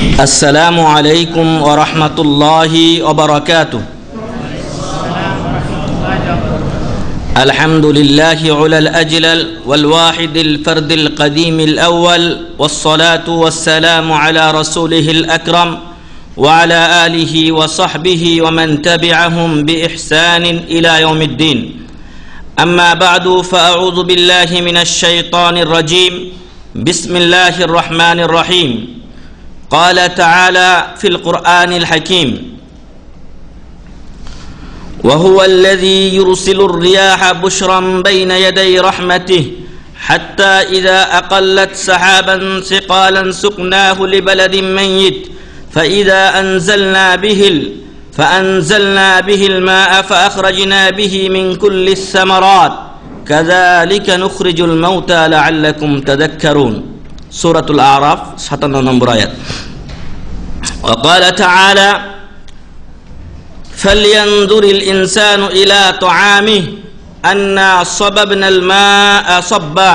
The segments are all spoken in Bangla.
السلام عليكم ورحمة الله وبركاته. الحمد لله على الأجلل والواحد الفرد القديم الأول، والصلاة والسلام على رسوله الأكرم وعلى آله وصحبه ومن تبعهم بإحسان إلى يوم الدين. أما بعد، فأعوذ بالله من الشيطان الرجيم. بسم الله الرحمن الرحيم. قال تعالى في القرآن الحكيم: وهو الذي يرسل الرياح بشرا بين يدي رحمته حتى إذا أقلت سحابا ثقالا سقناه لبلد ميت فأنزلنا به الماء فأخرجنا به من كل الثمرات كذلك نخرج الموتى لعلكم تذكرون. سورة الأعراف 57 নম্বর আয়াত। وقال تعالى: فلينظر الإنسان إلى طعامه أنا صببنا الماء صبا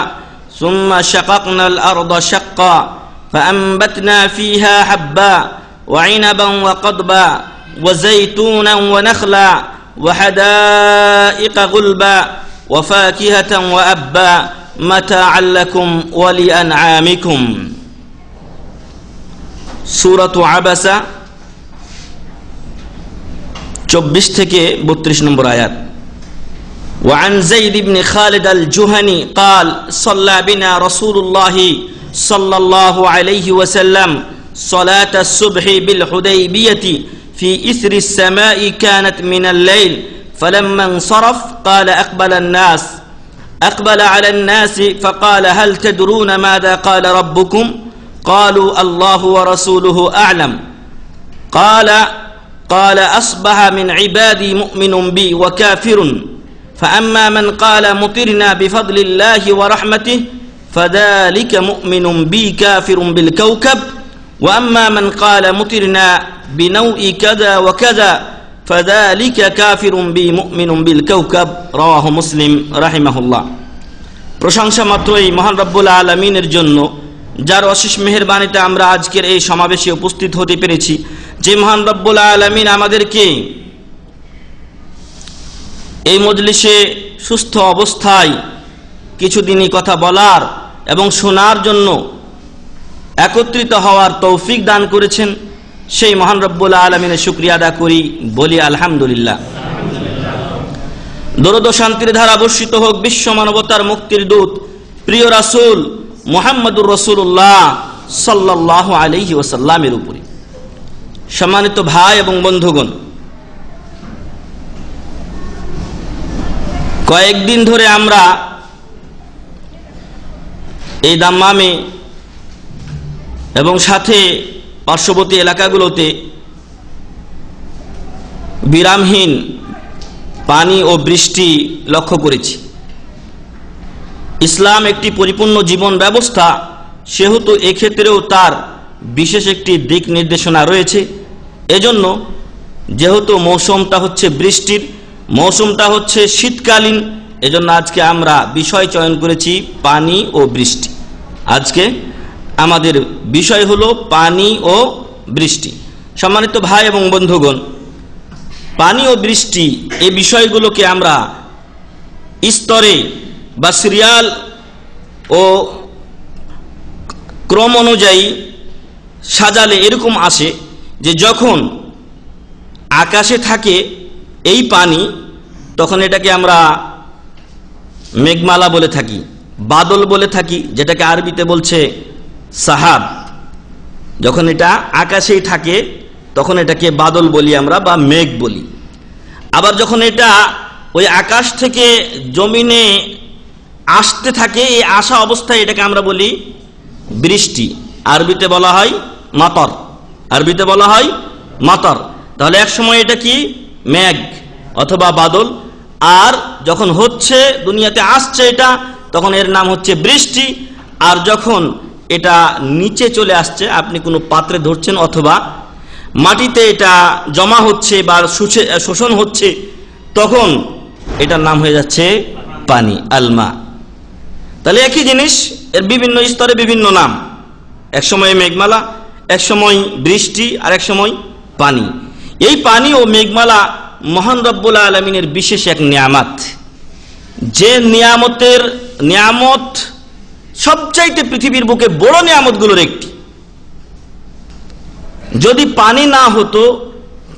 ثم شققنا الأرض شقا فأنبتنا فيها حبا وعنبا وقضبا وزيتونا ونخلا وحدائق غلبا وفاكهة وأبا متاعا لكم ولأنعامكم. سورة عبسة 24 থেকে 32 নম্বর আয়াত। وعن زيد بن خالد الجهني قال: صلى بنا رسول الله صلى الله عليه وسلم صلاة الصبح بالحديبية في إثر السماء كانت من الليل، فلما انصرف قال: أقبل على الناس فقال: هل تدرون ماذا قال ربكم؟ قالوا: الله ورسوله أعلم. قال: أصبح من عبادي مؤمن بي وكافر، فأما من قال مطرنا بفضل الله ورحمته فذلك مؤمن بي كافر بالكوكب، وأما من قال مطرنا بنوء كذا وكذا فذلك كافر بي مؤمن بالكوكب. رواه মুসলিম রাহিমাহুল্লাহ। প্রশংসা মাত্রই মহান রব্বুল আলামিনের জন্য, যার অশেষ মেহেরবানিতে আমরা আজকের এই সমাবেশে উপস্থিত হতে পেরেছি। যে মহান রব্বুল আলামিন আমাদেরকে এই মজলিসে সুস্থ অবস্থায় কিছুদিনই কথা বলার এবং শোনার জন্য একত্রিত হওয়ার তৌফিক দান করেছেন, সেই মহান রব্বুল আলামিনের শুকরিয়া আদা করি, বলি আলহামদুলিল্লাহ। দরুদ ও শান্তির ধারা বর্ষিত হোক বিশ্ব মানবতার মুক্তির দূত প্রিয় রাসূল মুহাম্মদুর রাসূলুল্লাহ সাল্লাল্লাহু আলাইহি ওয়াসাল্লামের উপরে। সম্মানিত ভাই এবং বন্ধুগণ, কয়েকদিন ধরে আমরা এই দাম্মামে এবং সাথে পার্শ্ববর্তী এলাকাগুলোতে বিরামহীন পানি ও বৃষ্টি লক্ষ্য করেছি। ইসলাম একটি পরিপূর্ণ জীবন ব্যবস্থা, সেহেতু এক্ষেত্রেও তার বিশেষ একটি দিক নির্দেশনা রয়েছে। এজন্য যেহেতু মৌসুমটা হচ্ছে বৃষ্টির, মৌসুমটা হচ্ছে শীতকালীন, এজন্য আজকে আমরা বিষয় চয়ন করেছি পানি ও বৃষ্টি। আজকে আমাদের বিষয় হলো পানি ও বৃষ্টি। সম্মানিত ভাই এবং বন্ধুগণ, পানি ও বৃষ্টি এই বিষয়গুলোকে আমরা স্তরে বা সিরিয়াল ও ক্রম অনুযায়ী সাজালে এরকম আসে যে যখন আকাশে থাকে এই পানি, তখন এটাকে আমরা মেঘমালা বলে থাকি, বাদল বলে থাকি, যেটাকে আরবিতে বলছে সাহাব। যখন এটা আকাশেই থাকে তখন এটাকে বাদল বলি আমরা, বা মেঘ বলি। আবার যখন এটা ওই আকাশ থেকে জমিনে আসতে থাকে, এই আসা অবস্থায় এটাকে আমরা বলি বৃষ্টি। আরবিতে বলা হয় মাতর, আরবিতে বলা হয় মাতর। তাহলে এক সময় এটা কি মেঘ অথবা বাদল, আর যখন হচ্ছে দুনিয়াতে আসছে এটা, তখন এর নাম হচ্ছে বৃষ্টি। আর যখন এটা নিচে চলে আসছে, আপনি কোনো পাত্রে ধরছেন অথবা মাটিতে এটা জমা হচ্ছে বা শোষণ হচ্ছে, তখন এটার নাম হয়ে যাচ্ছে পানি, আলমা। তাহলে একই জিনিস, এর বিভিন্ন স্তরে বিভিন্ন নাম। এক সময় মেঘমালা, এক সময় বৃষ্টি আর এক সময় পানি। এই পানি ও মেঘমালা মহান রব্বুল আলামিনের বিশেষ এক নিয়ামত, যে নিয়ামত সবচাইতে পৃথিবীর বুকে বড় নিয়ামতগুলোর একটি। যদি পানি না হতো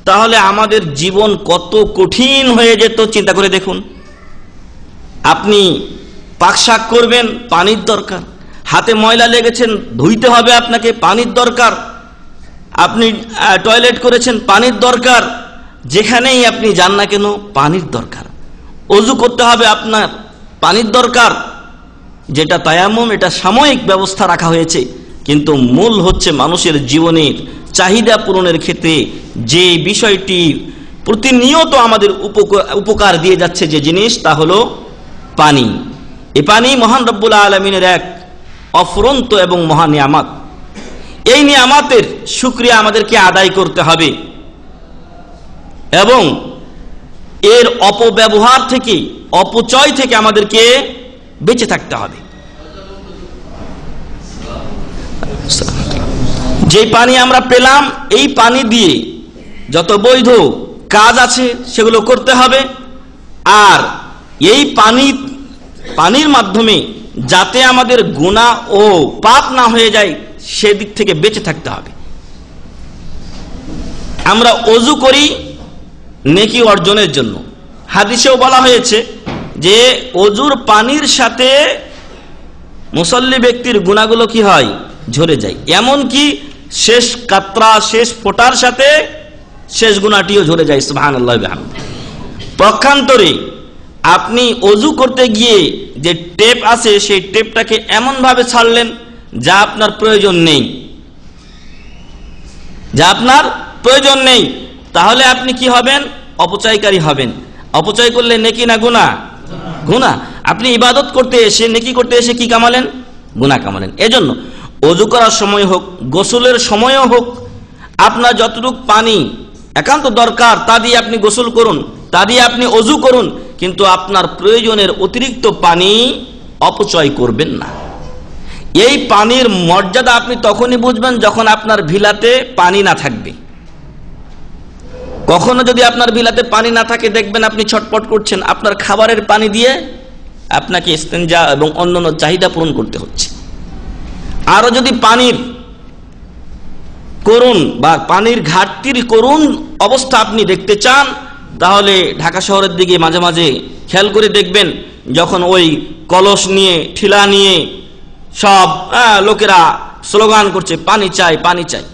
তাহলে আমাদের জীবন কত কঠিন হয়ে যেত চিন্তা করে দেখুন। আপনি পাক শাক করবেন, পানির দরকার। হাতে ময়লা লেগেছেন, ধুইতে হবে আপনাকে, পানির দরকার। আপনি টয়লেট করেছেন, পানির দরকার। যেখানেই আপনি যান না কেন পানির দরকার। ওযু করতে হবে আপনার, পানির দরকার। যেটা তায়াম্মুম, এটা সাময়িক ব্যবস্থা রাখা হয়েছে, কিন্তু মূল হচ্ছে মানুষের জীবনের চাহিদা পূরণের ক্ষেত্রে যে বিষয়টি প্রতিনিয়ত আমাদের উপকার দিয়ে যাচ্ছে, যে জিনিস, তা হলো পানি। এই পানি মহান রব্বুল আলামিনের এক অফুরন্ত এবং মহা নিয়ামত। এই নিয়ামতের শুকরিয়া আমাদেরকে আদায় করতে হবে এবং এর অপব্যবহার থেকে, অপচয় থেকে আমাদেরকে বেঁচে থাকতে হবে। যে পানি আমরা পেলাম, এই পানি দিয়ে যত বৈধ কাজ আছে সেগুলো করতে হবে। আর এই পানির মাধ্যমে যাতে আমাদের গুনাহ ও পাপ না হয়ে যায় সেদিক থেকে বেঁচে থাকতে হবে। আমরা ওযু করি নেকি অর্জনের জন্য। হাদিসেও বলা হয়েছে যে ওযুর পানির সাথে মুসল্লি ব্যক্তির গুনাহগুলো কি হয়, ঝরে যায়। এমনকি শেষ কাতরা, শেষ ফোঁটার সাথে শেষ গুনাহটিও ঝরে যায়। সুবহানাল্লাহ ওয়া বিহামদিহি। পক্ষান্তরে আপনি ওযু করতে গিয়ে যে টেপ আছে সেই টেপটাকে এমন ভাবে ছাড়লেন যা আপনার প্রয়োজন নেই, তাহলে আপনি কি হবেন? অপচয়কারী হবেন। অপচয় করলে নেকি না গুনাহ? গুনাহ। আপনি ইবাদত করতে এসে, নেকি করতে এসে কি কামালেন? গুনাহ কামালেন। এজন্য ওযু করার সময় হোক, গোসলের সময়ও হোক, আপনার যতটুকু পানি একান্ত দরকার তা দিয়ে আপনি গোসল করুন, তা দিয়ে আপনি ওযু করুন, কিন্তু আপনার প্রয়োজনের অতিরিক্ত পানি অপচয় করবেন না। এই পানির মর্যাদা আপনি তখনই বুঝবেন যখন আপনার ভিলাতে পানি না থাকবে। কখনো যদি আপনার ভিলাতে পানি না থাকে, দেখবেন আপনি ছটপট করছেন, আপনার খাবারের পানি দিয়ে আপনাকে ইস্তেঞ্জা এবং অন্যান্য চাহিদা পূরণ করতে হচ্ছে। আরো যদি পানির করুন বা পানির ঘাটতির করুন অবস্থা আপনি দেখতে চান, তাহলে ঢাকা শহরের দিকে মাঝে মাঝে খেয়াল করে দেখবেন, যখন ওই কলস নিয়ে, ঠিলা নিয়ে সব লোকেরা স্লোগান করছে পানি চাই, পানি চাই।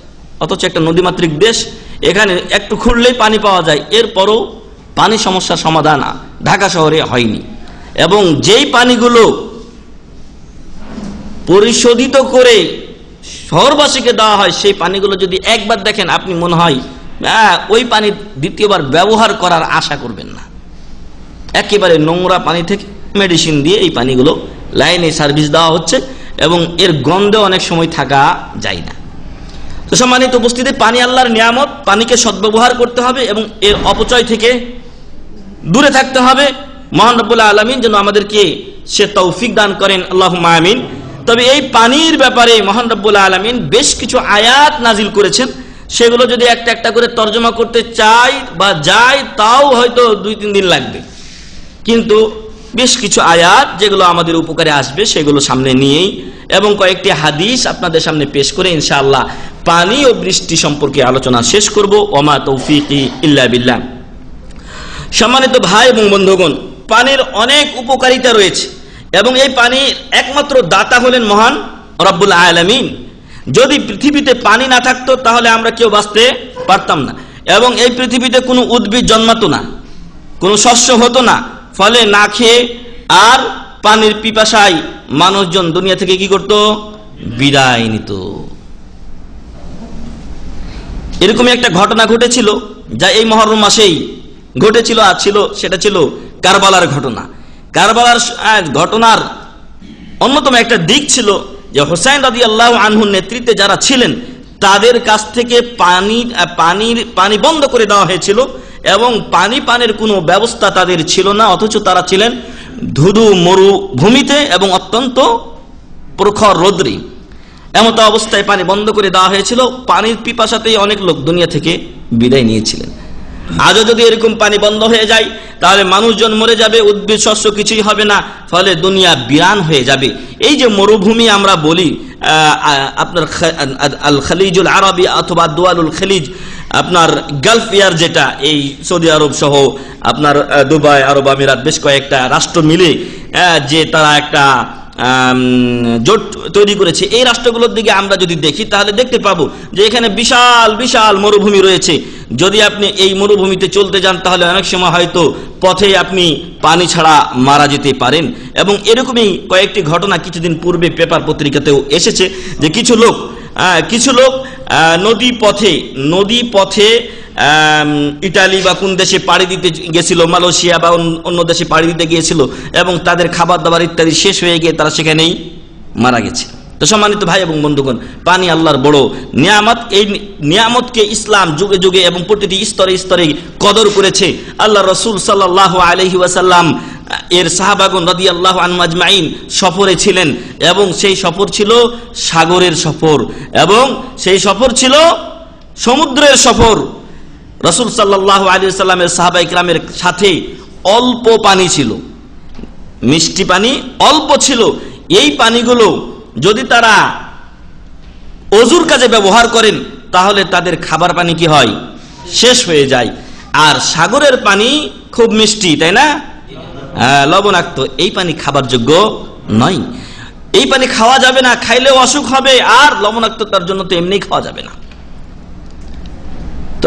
অথচ একটা নদীমাতৃক দেশ, এখানে একটু খুঁড়লেই পানি পাওয়া যায়। এরপরও পানি সমস্যার সমাধান ঢাকা শহরে হয়নি। এবং যেই পানিগুলো পরিশোধিত করে শহরবাসীকে দেওয়া হয়, সেই পানিগুলো যদি একবার দেখেন, আপনি মনে হয় ওই পানি দ্বিতীয়বার ব্যবহার করার আশা করবেন না। একেবারে নোংরা পানি থেকে মেডিসিন দিয়ে এই পানিগুলো লাইনে সার্ভিস দেওয়া হচ্ছে এবং এর গন্ধে অনেক সময় থাকা যায় না। তো সম্মানিত উপস্থিতি, পানি আল্লাহর নিয়ামত। পানিকে সদ্ব্যবহার করতে হবে এবং এর অপচয় থেকে দূরে থাকতে হবে। মহান রব্বুল আলামিন যেন আমাদেরকে সে তৌফিক দান করেন, আল্লাহুম্মা আমিন। তবে এই পানির ব্যাপারে মহান রব্বুল আলামিন বেশ কিছু আয়াত নাজিল করেছেন। সেগুলো যদি একটা একটা করে তর্জমা করতে চাই বা যাই, তাও হয়তো 2-3 দিন লাগবে। কিন্তু বেশ কিছু আয়াত যেগুলো আমাদের উপকারে আসবে সেগুলো সামনে নিয়েই এবং কয়েকটি হাদিস আপনাদের সামনে পেশ করে ইনশাআল্লাহ পানি ও বৃষ্টি সম্পর্কে আলোচনা শেষ করব। ওমা তৌফিকি ইল্লা বিল্লাহ। সম্মানিত ভাই এবং বন্ধুগণ, পানির অনেক উপকারিতা রয়েছে এবং এই পানির একমাত্র দাতা হলেন মহান রব্বুল আলামিন। যদি পৃথিবীতে পানি না থাকতো তাহলে আমরা কেউ বাঁচতে পারতাম না এবং এই পৃথিবীতে কোনো উদ্ভিদ জন্মাতো না, কোনো শস্য হতো না। ফলে না খেয়ে আর পানির পিপাসায় মানুষজন দুনিয়া থেকে কি করত? বিদায় নিত। এরকমই একটা ঘটনা ঘটেছিল যা এই মুহররম মাসেই ঘটেছিল, আর সেটা ছিল কারবালার ঘটনা। কারবালার ঘটনার অন্যতম একটা দিক ছিল যে হুসাইন রাদিয়াল্লাহু আনহুর নেতৃত্বে যারা ছিলেন তাদের কাছ থেকে পানি বন্ধ করে দেওয়া হয়েছিল এবং পানের কোনো ব্যবস্থা তাদের ছিল না। অথচ তারা ছিলেন ধুধু মরুভূমিতে এবং অত্যন্ত প্রখর রৌদ্রে। এমত অবস্থায় পানি বন্ধ করে দেওয়া হয়েছিল, পানির পিপাসাতেই অনেক লোক দুনিয়া থেকে বিদায় নিয়েছিলেন। আজও যদি এরকম পানি বন্ধ হয়ে যায় তাহলে মানুষজন মরে যাবে, উদ্ভিদ শস্য কিছুই হবে না, ফলে দুনিয়া বিরান হয়ে যাবে। এই যে মরুভূমি আমরা বলি, আপনার আল খালিজুল আরবি অথবা দুয়ালুল খালিজ, আপনার গালফ এয়ার যেটা এই সৌদি আরব সহ আপনার দুবাই, আরব আমিরাত, বেশ কয়েকটা রাষ্ট্র মিলে যে তারা একটা জোট তৈরি করেছে, এই রাষ্ট্রগুলোর দিকে আমরা যদি দেখি তাহলে দেখতে পাবো যে এখানে বিশাল বিশাল মরুভূমি রয়েছে। যদি আপনি এই মরুভূমিতে চলতে যান তাহলে অনেক সময় হয়তো পথে আপনি পানি ছাড়া মারা যেতে পারেন। এবং এরকমই কয়েকটি ঘটনা কিছুদিন পূর্বে পেপার পত্রিকাতেও এসেছে যে কিছু লোক নদী পথে ইটালি বা কোন দেশে পাড়ি দিতে গেছিল, মালয়েশিয়া বা অন্য দেশে পাড়ি দিতে গিয়েছিল, এবং তাদের খাবার দাবার ইত্যাদি শেষ হয়ে গিয়ে তারা সেখানেই মারা গেছে। তো সম্মানিত ভাই এবং বন্ধুগণ, পানি আল্লাহর বড় নিয়ামত। এই নিয়ামতকে ইসলাম যুগে যুগে এবং প্রতিটি স্তরে স্তরে কদর করেছে। আল্লাহ রসুল সাল্লাল্লাহু আলাইহি ওয়াসাল্লাম এর সাহাবাগণ রাদিয়াল্লাহু আনহুম আজমাইন সফরে ছিলেন, এবং সেই সফর ছিল সাগরের সফর, এবং সেই সফর ছিল সমুদ্রের সফর। রসুল সাল্লাল্লাহু আলাইহি ওয়াসাল্লামের সাহাবায়ে কিরামের সাথে অল্প পানি ছিল, মিষ্টি পানি অল্প ছিল। এই পানিগুলো যদি তারা ওযুর কাজে ব্যবহার করেন তাহলে তাদের খাবার পানি কি হয়, শেষ হয়ে যায়। আর সাগরের পানি খুব মিষ্টি, তাই না, লবণাক্ত, এই পানি খাবার যোগ্য নয়। এই পানি খাওয়া যাবে না, খাইলেও অসুখ হবে, আর লবণাক্ততার জন্য তো এমনি খাওয়া যাবে না।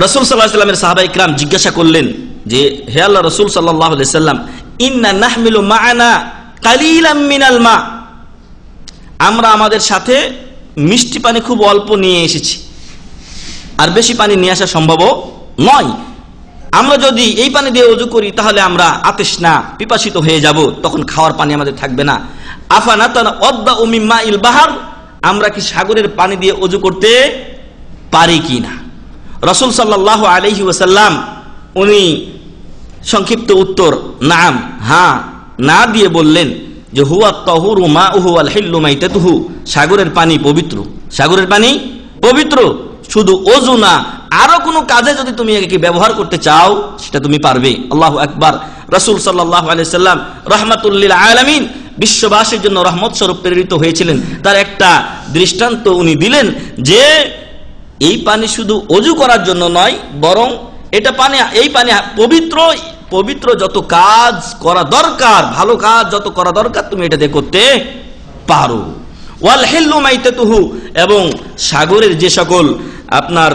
রাসূল সাল্লাল্লাহু আলাইহি ওয়াসাল্লামের সাহাবায়ে কিরাম জিজ্ঞাসা করলেন যে, হে আল্লাহ রাসূল সাল্লাল্লাহু আলাইহি ওয়াসাল্লাম, ইন্না নাহমিলু মা'ানা কালিলাম মিনাল মা, আমরা আমাদের সাথে মিষ্টি পানি খুব অল্প নিয়ে এসেছি, আর বেশি পানি নিয়ে আসা সম্ভব নয়। আমরা যদি এই পানি দিয়ে ওযু করি তাহলে আমরা আতশনা, পিপাসিত হয়ে যাব, তখন খাওয়ার পানি আমাদের থাকবে না। আফানাতানা ওয়াদ্দাউ মিন মাইল বাহর, আমরা কি সাগরের পানি দিয়ে ওযু করতে পারি কিনা? রাসূল সাল্লাল্লাহু আলাইহি ওয়াসাল্লাম উনি সংক্ষিপ্ত উত্তর নাম, হ্যাঁ, না দিয়ে বললেন যে হুয়া তাহুরু মাউহু ওয়াল হিল্লু মাইতাতুহু, সাগরের পানি পবিত্র, সাগরের পানি পবিত্র। শুধু ওযু না, আরো কোনো কাজে যদি তুমি একে ব্যবহার করতে চাও সেটা তুমি পারবে। আল্লাহু আকবার। রাসূল সাল্লাল্লাহু আলাইহি ওয়াসাল্লাম রাহমাতুল লিল আলামিন, বিশ্ববাসীর জন্য রহমত স্বরূপ প্রেরিত হয়েছিলেন। তার একটা দৃষ্টান্ত উনি দিলেন যে এই পানি শুধু ওযু করার জন্য নয়, বরং এই পানি পবিত্র যত কাজ করা দরকার, ভালো কাজ যত করা দরকার তুমি এটা দিয়ে করতে পারো। ওয়াল হিল্লু মাইতাতুহু, এবং সাগরের যে সকল আপনার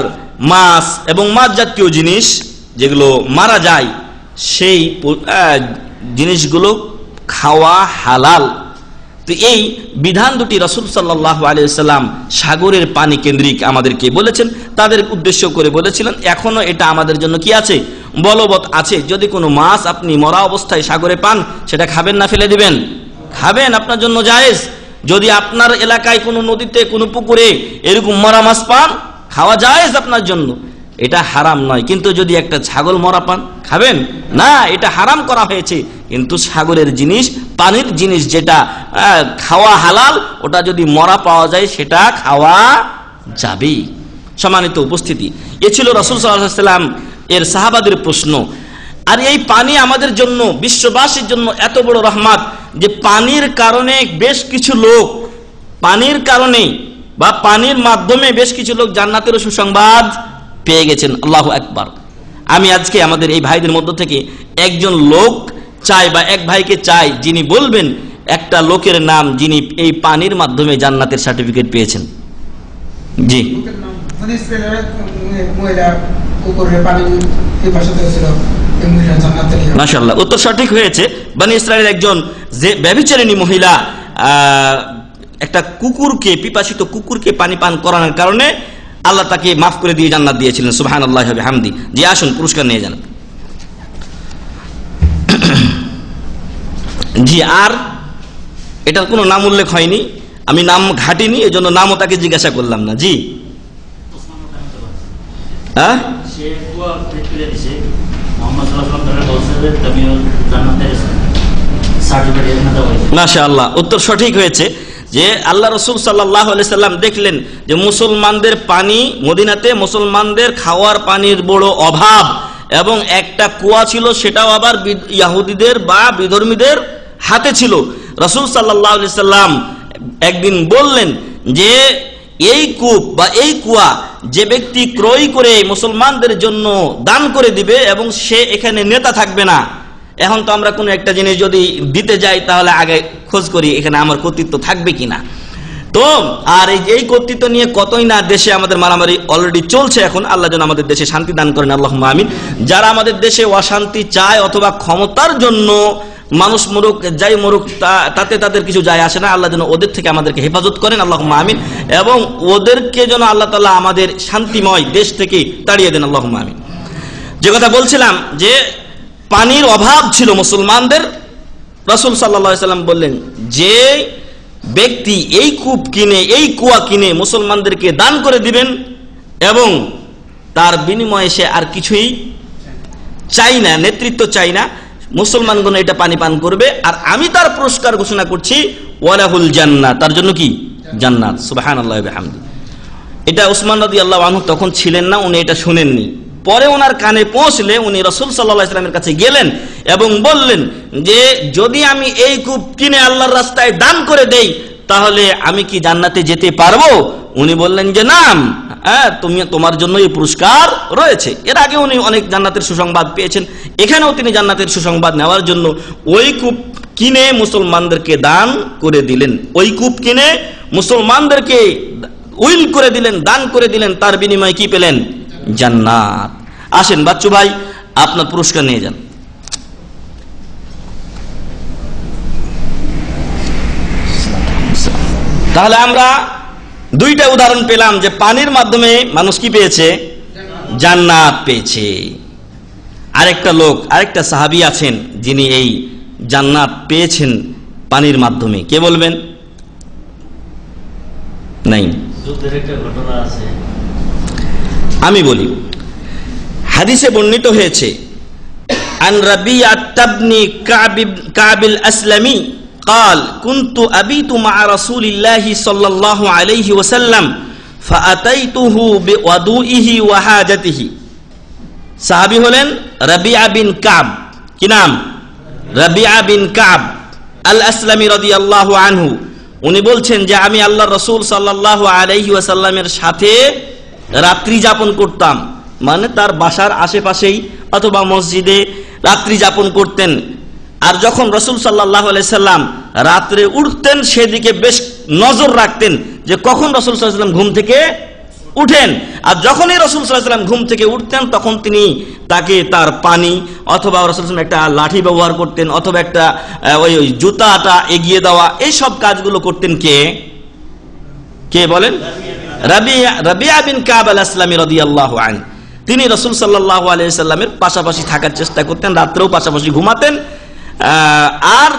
মাছ এবং মাছ জাতীয় জিনিস যেগুলো মারা যায়, সেই জিনিসগুলো খাওয়া হালাল। তো এই বিধান দুটি রাসূল সাল্লাল্লাহু আলাইহি ওয়াসাল্লাম সাগরের পানি কেন্দ্রিক আমাদেরকে বলেছেন, তাদের উদ্দেশ্য করে বলেছিলেন। এখনো এটা আমাদের জন্য কি আছে, বলবৎ আছে। যদি কোনো মাছ আপনি মরা অবস্থায় সাগরে পান, সেটা খাবেন না ফেলে দিবেন? খাবেন, আপনার জন্য জায়েজ। যদি আপনার এলাকায় কোনো নদীতে কোনো পুকুরে এরকম মরা মাছ পান, খাওয়া জায়েজ আপনার জন্য, এটা হারাম নয়। কিন্তু যদি একটা ছাগল মরা পান, খাবেন না, এটা হারাম করা হয়েছে। কিন্তু সাগরের জিনিস, পানির জিনিস যেটা খাওয়া হালাল, ওটা যদি মরা পাওয়া যায় সেটা খাওয়া যাবে। সম্মানিত উপস্থিতি, এ ছিল রাসূল সাল্লাল্লাহু আলাইহি ওয়াসাল্লাম এর সাহাবাদের প্রশ্ন। আর এই পানি আমাদের জন্য, বিশ্ববাসীর জন্য এত বড় রহমত যে পানির কারণে বেশ কিছু লোক, পানির কারণে বা পানির মাধ্যমে বেশ কিছু লোক জান্নাতের সুসংবাদ পেয়ে গেছেন। আল্লাহু আকবার। আমি আজকে আমাদের এই ভাইদের মধ্য থেকে একজন লোক চাই, বা এক ভাইকে চাই যিনি বলবেন একটা লোকের নাম যিনি এই পানির মাধ্যমে জান্নাতের সার্টিফিকেট পেয়েছেন। জি, মাশাআল্লাহ, উত্তর সঠিক হয়েছে। বনি ইসরায়েলের একজন যে ব্যভিচারিণী মহিলা একটা কুকুরকে, পিপাসিত কুকুরকে পানি পান করানোর কারণে আল্লাহ তাকে মাফ করে দিয়ে জান্নাত দিয়েছিলেন। সুবহানাল্লাহি ওয়া বিহামদি। জি, আসুন পুরস্কার নিয়ে যান। জি, আর এটার কোনো নাম উল্লেখ হয়নি, আমি নাম ঘাটিনি, এজন্য নামও তাকে জিজ্ঞাসা করলাম না। জি, হ্যাঁ, মাশাআল্লাহ, উত্তর সঠিক হয়েছে যে আল্লাহ রসুল সাল্লাল্লাহু আলাইহি সাল্লাম দেখলেন যে মুসলমানদের পানি, মদিনাতে মুসলমানদের খাওয়ার পানির বড় অভাব, এবং একটা কুয়া ছিল, সেটাও আবার ইহুদিদের বা বিধর্মীদের হাতে ছিল। রাসূল সাল্লাল্লাহু আলাইহি সাল্লাম একদিন বললেন যে এই কূপ বা এই কুয়া যে ব্যক্তি ক্রয় করে মুসলমানদের জন্য দান করে দিবে এবং সে এখানে নেতা থাকবে না। এখন তো আমরা কোনো একটা জিনিস যদি দিতে যাই তাহলে আগে খোঁজ করি এখানে আমার কর্তৃত্ব থাকবে কিনা। তো আর এই কর্তৃত্ব নিয়ে কতই না দেশে আমাদের মারামারি অলরেডি চলছে। এখন আল্লাহ যেন আমাদের দেশে শান্তি দান করেন, আল্লাহুম্মা আমিন। যারা আমাদের দেশে অশান্তি চায় অথবা ক্ষমতার জন্য মানুষ মরুক যাই মরুক তাতে তাদের কিছু যায় আসে না, আল্লাহ যেন ওদের থেকে আমাদেরকে হেফাজত করেন, আল্লাহুম্মা আমিন। এবং ওদেরকে যেন আল্লাহ তাআলা আমাদের শান্তিময় দেশ থেকে তাড়িয়ে দেন, আল্লাহুম্মা আমিন। যে কথা বলছিলাম যে পানির অভাব ছিল মুসলমানদের, রাসূল সাল্লাল্লাহু আলাইহি সাল্লাম বললেন যে ব্যক্তি এই কূপ কিনে, এই কুয়া কিনে মুসলমানদেরকে দান করে দিবেন এবং তার বিনিময়ে সে আর কিছুই চাই না, নেতৃত্ব চাই না, মুসলমানগণ এটা পানি পান করবে আর আমি তার পুরস্কার ঘোষণা করছি, ওয়ালাহুল জান্নাত, তার জন্য কি জান্নাত। সুবহানাল্লাহি ওয়া বিহামদি। এটা উসমান রাদিয়াল্লাহু আনহু তখন ছিলেন না, উনি এটা শুনেননি। পরে ওনার কানে পৌঁছলে উনি রাসূল সাল্লাল্লাহু আলাইহি ওয়াসাল্লামের কাছে গেলেন এবং বললেন যে যদি আমি এই কূপ কিনে আল্লাহর রাস্তায় দান করে দেই তাহলে আমি কি জান্নাতে যেতে পারবো? উনি বললেন যে না, তোমার জন্য এই পুরস্কার রয়েছে। এর আগে উনি অনেক জান্নাতের সুসংবাদ পেয়েছেন, এখানেও তিনি জান্নাতের সুসংবাদ নেওয়ার জন্য ওই কূপ কিনে মুসলমানদেরকে দান করে দিলেন। ওই কূপ কিনে মুসলমানদেরকে উইল করে দিলেন, দান করে দিলেন, তার বিনিময়ে কি পেলেন? জান্নাত। আসেন বাচ্চু ভাই, আপনার পুরস্কার নিয়ে যান। তাহলে আমরা দুইটা উদাহরণ পেলাম যে পানির মাধ্যমে মানুষ কি পেয়েছে? জান্নাত পেয়েছে। আরেকটা লোক, আরেকটা সাহাবী আছেন যিনি এই জান্নাত পেয়েছেন পানির মাধ্যমে, কে বলবেন? নাই, আমি বলি। হাদিসে বর্ণিত হয়েছে আন রাবিয়া ইবনে কাব আল-আসলামি قال كنت أبيت مع رسول الله صلى الله عليه وسلم فأتيته بوضوئه وحاجته। সাহাবী হলেন রাবিয়া বিন কাব। কি নাম? রাবিয়া বিন কাব আল-আসলামি রাদিয়াল্লাহু আনহু। উনি বলছেন যে আমি আল্লাহর রাসূল সাল্লাল্লাহু আলাইহি ওয়াসাল্লামের সাথে রাত্রি যাপন করতাম, মানে তার বাসার আশেপাশেই অথবা মসজিদে রাত্রি যাপন করতেন। আর যখন রাসূল সাল্লাল্লাহু আলাইহি সাল্লাম রাত্রে উঠতেন সেদিকে বেশ নজর রাখতেন যে কখন রাসূল সাল্লাল্লাহু আলাইহি সাল্লাম ঘুম থেকে উঠেন। আর যখনই রাসূল সাল্লাল্লাহু আলাইহি সাল্লাম ঘুম থেকে উঠতেন তখন তিনি তাকে তার পানি অথবা রাসূল সাল্লাল্লাহু আলাইহি সাল্লাম একটা লাঠি ব্যবহার করতেন অথবা একটা ওই জুতাটা এগিয়ে দেওয়া, এই সব কাজগুলো করতেন কে? কে বলেন? রাবিয়া বিন কাব আল-আসলামি রাদিয়াল্লাহু আনহু। তিনি রাসূল সাল্লাল্লাহু আলাইহি সাল্লামের পাশাপাশি থাকার চেষ্টা করতেন, রাত্রেও পাশাপাশি ঘুমাতেন। আর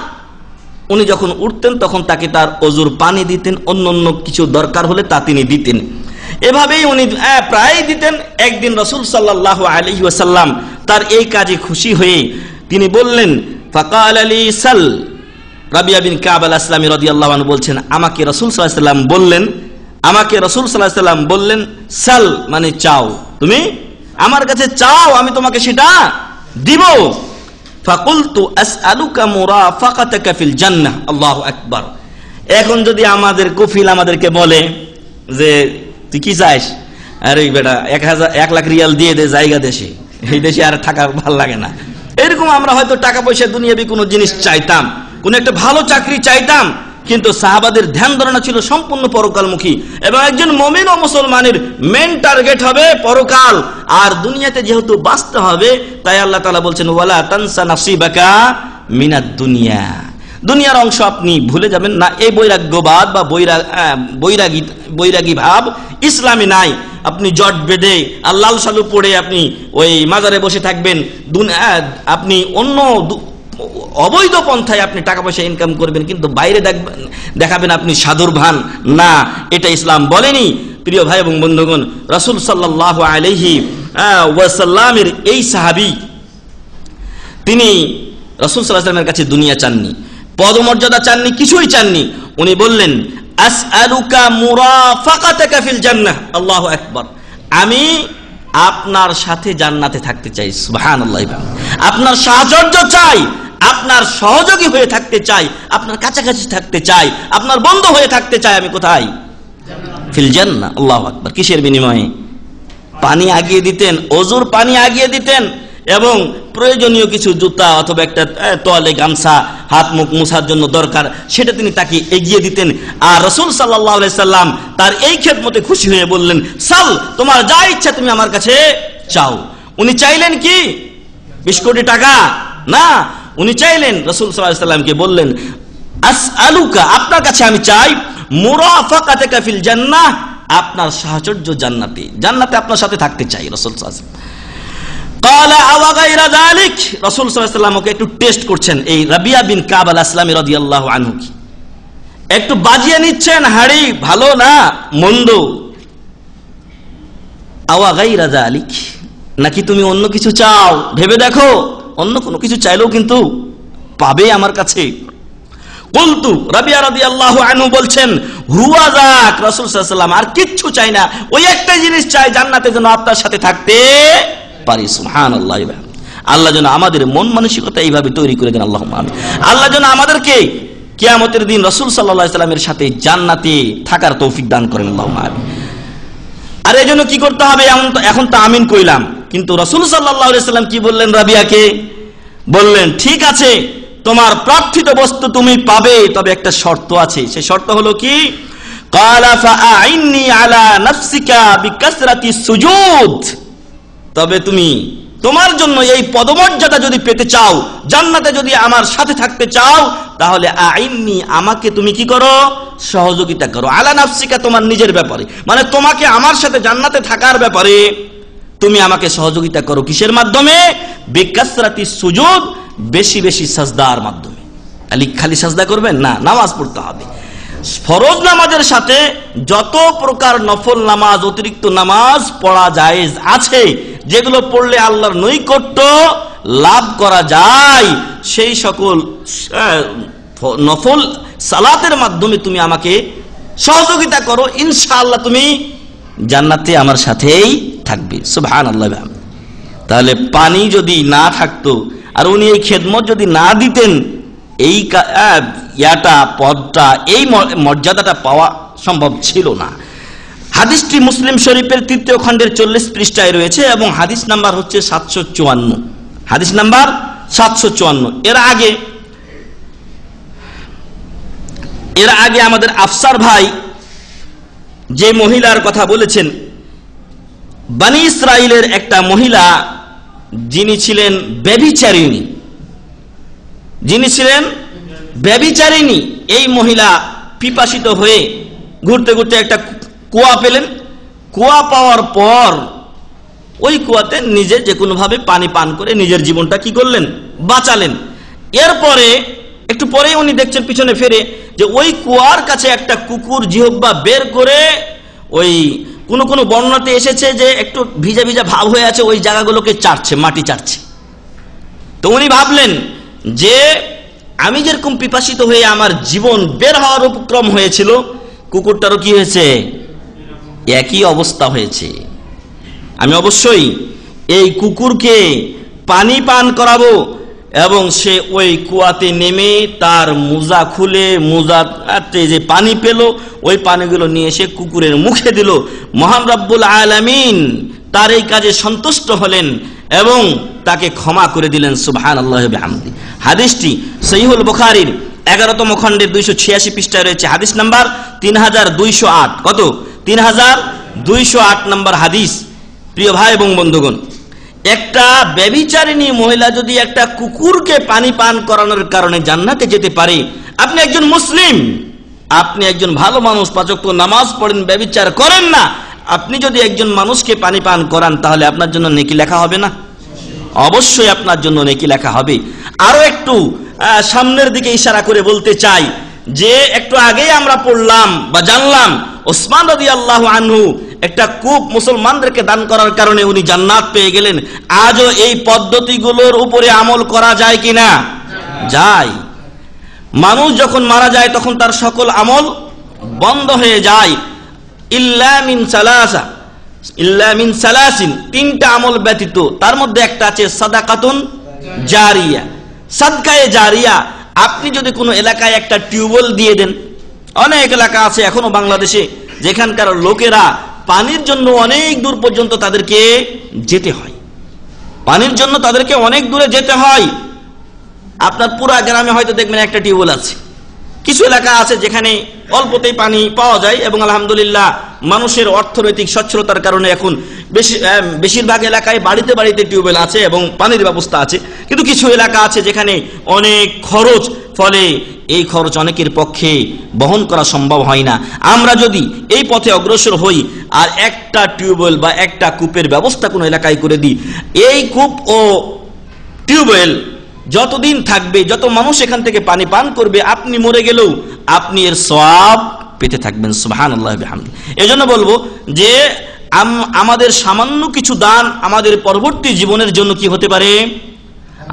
উনি যখন উঠতেন তখন তাকে তার ওযুর পানি দিতেন, অন্য কিছু দরকার হলে তা তিনি দিতেন। এভাবেই উনি প্রায় দিতেন। একদিন রাসূল সাল্লাল্লাহু আলাইহি ওয়াসাল্লাম তার এই কাজে খুশি হয়ে তিনি বললেন, ফাকাল লি সাল। রাবিয়া বিন কাব আল-আসলামি রাদিয়াল্লাহু আনহু বলছেন আমাকে রাসূল সাল্লাল্লাহু আলাইহি ওয়াসাল্লাম বললেন, আমাকে রাসূল সাল্লাল্লাহু আলাইহি ওয়াসাল্লাম বললেন সাল মানে চাও, তুমি আমার কাছে চাও আমি তোমাকে সেটা দিব। ফাকুলতু আসআলুকা মুরাফাকাতাকা ফিল জান্নাহ। আল্লাহু আকবার। এখন যদি আমাদের কফিল আমাদেরকে বলে যে তুই কি চাস, আরে বেটা 1 লাখ রিয়াল দিয়ে দে জায়গা দেশে, এই দেশে আর থাকা ভালো লাগে না, এরকম আমরা হয়তো টাকা পয়সা দুনিয়াবি কোনো জিনিস চাইতাম, কোন একটা ভালো চাকরি চাইতাম। কিন্তু সাহাবাদের ধ্যান ধারণা ছিল সম্পূর্ণ পরকালমুখী এবং একজন মুমিন ও মুসলমানের মেন টার্গেট হবে পরকাল। আর দুনিয়াতে যেহেতু বাঁচতে হবে তাই আল্লাহ তাআলা বলছেন ওয়ালা তানসা নাসিবাকা মিনাদ দুনিয়া, দুনিয়ার অংশ আপনি ভুলে যাবেন না। এই বৈরাগ্যবাদ বা বৈরাগী ভাব ইসলামে নাই। আপনি জট বেঁধে আর লাল সালু পড়ে আপনি ওই মাজারে বসে থাকবেন, আপনি অন্য অবৈধ পন্থায় আপনি টাকা পয়সা ইনকাম করবেন কিন্তু বাইরে দেখাবেন আপনি সাধুর ভান, না, এটা ইসলাম বলেনি। প্রিয় ভাই এবং বন্ধুগণ, রাসূল সাল্লাল্লাহু আলাইহি ওয়াসাল্লামের এই সাহাবী তিনি রাসূল সাল্লাল্লাহু আলাইহি ওয়াসাল্লামের কাছে দুনিয়া চাননি, পদমর্যাদা চাননি, কিছুই চাননি। উনি বললেন আসআলুকা মুরাফাকাতাকা ফিল জান্নাহ। আল্লাহু আকবার। আমি আপনার সাথে জান্নাতে থাকতে চাই। সুবহানাল্লাহ। আপনার সাহচর্য চাই, আপনার সহযোগী হয়ে থাকতে চাই, আপনার কাছাকাছি থাকতে চাই, আপনার বন্ধু হয়ে থাকতে চাই। আমি কোথায়? ফিল জান্নাহ। আল্লাহু আকবার। কিসের বিনিময়ে? পানি আগিয়ে দিতেন, ওযুর পানি আগিয়ে দিতেন, এবং প্রয়োজনীয় কিছু জুতা অথবা একটা তোয়ালে গামছা হাত মুখ মুছার জন্য দরকার, সেটা তিনি তাকে এগিয়ে দিতেন। আর রাসূল সাল্লাল্লাহু আলাইহি সাল্লাম তার এই খেদমতে খুশি হয়ে বললেন, সাল, তোমার যা ইচ্ছা তুমি আমার কাছে চাও। উনি চাইলেন কি 20 কোটি টাকা? না, উনি চাইলেন, রাসূল সাল্লাল্লাহু আলাইহি সাল্লামকে বললেন, আসআলুকা, আপনার কাছে আমি চাই, মুরাফাকাতাকা ফিল জান্নাহ, আপনার সাহচর্য জান্নাতে, জান্নাতে আপনার সাথে থাকতে চাই। রাসূল সাল্লাল্লাহু আলাইহি ওয়াসাল্লাম ক্বালা আওয়া গায়রা যালিক, রাসূল সাল্লাল্লাহু আলাইহি ওয়াসাল্লাম ওকে একটু টেস্ট করছেন। এই রাবিয়া বিন কাব আল-আসলামী রাদিয়াল্লাহু আনহু কি একটু বাজিয়ে নিচ্ছেন, হাড়ি ভালো না মন্দ। আওয়া গায়রা যালিক, নাকি তুমি অন্য কিছু চাও? ভেবে দেখো, অন্য কোনো কিছু চাইলেও কিন্তু পাবে আমার কাছে। কুলতু, রাবিয়া রাদিয়াল্লাহু আনহু বলছেন, হুয়া যাক, রাসূল সাল্লাল্লাহু আলাইহি ওয়াসাল্লাম আর কিচ্ছু চাই না, ওই একটা জিনিস চাই, জান্নাতে যেন আপনার সাথে থাকতে পারি। সুবহানাল্লাহ। আল্লাহ যেন আমাদের মন মানসিকতা এইভাবে তৈরি করে দেন। আল্লাহুম্মা আমিন। আল্লাহ যেন আমাদেরকে কিয়ামতের দিন রাসূল সাল্লাল্লাহু আলাইহি ওয়াসাল্লামের সাথে জান্নাতে থাকার তৌফিক দান করেন। আল্লাহুম্মা আমিন। আর এই জন্য কি করতে হবে? এখন তো আমিন কইলাম, কিন্তু রাসূল সাল্লাল্লাহু আলাইহি ওয়াসাল্লাম কি বললেন রাবিয়াকে? বললেন, ঠিক আছে, তোমার প্রার্থিত বস্তু তুমি পাবে, তবে একটা শর্ত আছে। সেই শর্ত হলো কি? ক্বালা ফাআইন্নি আলা নাফসিকা বিকাসরাতি সুজুদ। তবে তুমি তোমার জন্য এই পদমর্যাদা যদি পেতে চাও, জান্নাতে যদি আমার সাথে থাকতে চাও, তাহলে আইন্নি, আমাকে তুমি কি করো? সহযোগিতা করো। আলা নাফসিকা, তোমার নিজের ব্যাপারে, মানে তোমাকে আমার সাথে জান্নাতে থাকার ব্যাপারে তুমি আমাকে সহযোগিতা করো। কিসের মাধ্যমে? বিকাসরাতি সুজুদ, বেশি বেশি সাজদার মাধ্যমে। খালি সাজদা করবেন না, নামাজ পড়তে হবে। ফরজ নামাজের সাথে যত প্রকার নফল নামাজ, অতিরিক্ত নামাজ পড়া জায়েজ আছে, যেগুলো পড়লে আল্লাহর নৈকট্য লাভ করা যায়, সেই সকল নফল সালাতের মাধ্যমে তুমি আমাকে সহযোগিতা করো, ইনশাআল্লাহ তুমি জান্নাতে আমার সাথেই থাকবে। সুবহানাল্লাহ। তাহলে পানি যদি না থাকতো আর উনি এই খেদমত যদি না দিতেন, এই পদটা, এই মর্যাদাটা পাওয়া সম্ভব ছিল না। হাদিসটি মুসলিম শরীফের 3য় খণ্ডের 40 পৃষ্ঠায় রয়েছে এবং হাদিস নাম্বার হচ্ছে 754। হাদিস নাম্বার 754। এর আগে আমাদের আফসার ভাই যে মহিলার কথা বলেছেন, বনি ইসরাইলের একটা মহিলা, যিনি ছিলেন ব্যভিচারিণী, এই মহিলা পিপাসিত হয়ে ঘুরতে ঘুরতে একটা কুয়া পেলেন। কুয়া পাওয়ার পর ওই কুয়াতে নিজে যে কোনো ভাবে পানি পান করে নিজের জীবনটা কি করলেন? বাঁচালেন। এরপরে একটু পরেই উনি দেখছেন পিছনে ফিরে যে ওই কুয়ার কাছে একটা কুকুর জিহ্বা বের করে, ওই কোন বর্ণনাতে এসেছে যে একটু ভিজা ভিজা ভাব হয়ে আছে, ওই জায়গাগুলোকে চাটছে, মাটি চাটছে। তো উনি ভাবলেন যে আমি যেরকম পিপাসিত হয়ে আমার জীবন বের হওয়ার উপক্রম হয়েছিল, কুকুরটারও কি হয়েছে? একই অবস্থা হয়েছে। আমি অবশ্যই এই কুকুরকে পানি পান করাবো। এবং সে ওই কুয়াতে নেমে তার মোজা খুলে, মোজাতে যে পানি পেল, ওই পানিগুলো নিয়ে এসে কুকুরের মুখে দিল। মহান রব্বুল আলামিন তার এই কাজে সন্তুষ্ট হলেন এবং তাকে ক্ষমা করে দিলেন। সুবহানাল্লাহি ওয়া বিহামদি। হাদিসটি সহিহুল বুখারীর 11তম খণ্ডের 286 পৃষ্ঠায় রয়েছে। হাদিস নাম্বার 3208। কত? 3208 নম্বর হাদিস। প্রিয় ভাই এবং বন্ধুগণ, একটা ব্যভিচারিণী মহিলা যদি একটা কুকুরকে পানি পান করানোর কারণে জান্নাতে যেতে পারে, আপনি একজন মুসলিম, আপনি একজন ভালো মানুষ, 5 ওয়াক্ত নামাজ পড়েন, ব্যভিচার করেন না, আপনি যদি একজন মানুষকে পানি পান করান, তাহলে আপনার জন্য নেকি লেখা হবে না? অবশ্যই আপনার জন্য নেকি লেখা হবে। আরো একটু সামনের দিকে ইশারা করে বলতে চাই যে একটু আগেই আমরা পড়লাম বা জানলাম ওসমান রাদিয়াল্লাহু আনহু একটা কূপ মুসলমানদেরকে দান করার কারণে উনি জান্নাত পেয়ে গেলেন। আজও এই পদ্ধতিগুলোর উপরে আমল করা যায় কিনা? যায়। মানুষ যখন মারা যায় তখন তার সকল আমল বন্ধ হয়ে যায় ইল্লা মিন সালাসিন, তিনটা আমল ব্যতীত। তার মধ্যে একটা আছে সাদাকাতুন জারিয়া, সাদকায়ে জারিয়া। আপনি যদি কোনো এলাকায় একটা টিউবওয়েল দিয়ে দেন, অনেক এলাকা আছে এখনো বাংলাদেশে যেখানকার লোকেরা পানির জন্য অনেক দূর পর্যন্ত তাদেরকে যেতে হয়, পানির জন্য তাদেরকে অনেক দূরে যেতে হয়। আপনার পুরা গ্রামে হয়তো দেখবেন একটা টিউবওয়েল আছে, কিছু এলাকা আছে যেখানে অল্পতেই পানি পাওয়া যায় এবং আলহামদুলিল্লাহ মানুষের অর্থনৈতিক সচ্ছলতার কারণে এখন বেশিরভাগ এলাকায় বাড়িতে বাড়িতে টিউবওয়েল আছে এবং পানির ব্যবস্থা আছে। কিন্তু কিছু এলাকা আছে যেখানে অনেক খরচ, ফলে এই খরচ অনেকের পক্ষে বহন করা সম্ভব হয় না। আমরা যদি এই পথে অগ্রসর হই আর একটা টিউবওয়েল বা একটা কূপের ব্যবস্থা কোনো এলাকায় করে দিই, এই কূপ ও টিউবওয়েল যতদিন থাকবে, যত মানুষ এখান থেকে পানি পান করবে, আপনি মরে গেলেও আপনি এর সওয়াব পেতে থাকবেন। সুবহানাল্লাহ বিহামদি। এজন্য বলবো যে আমাদের সামান্য কিছু দান আমাদের পরবর্তী জীবনের জন্য কি হতে পারে,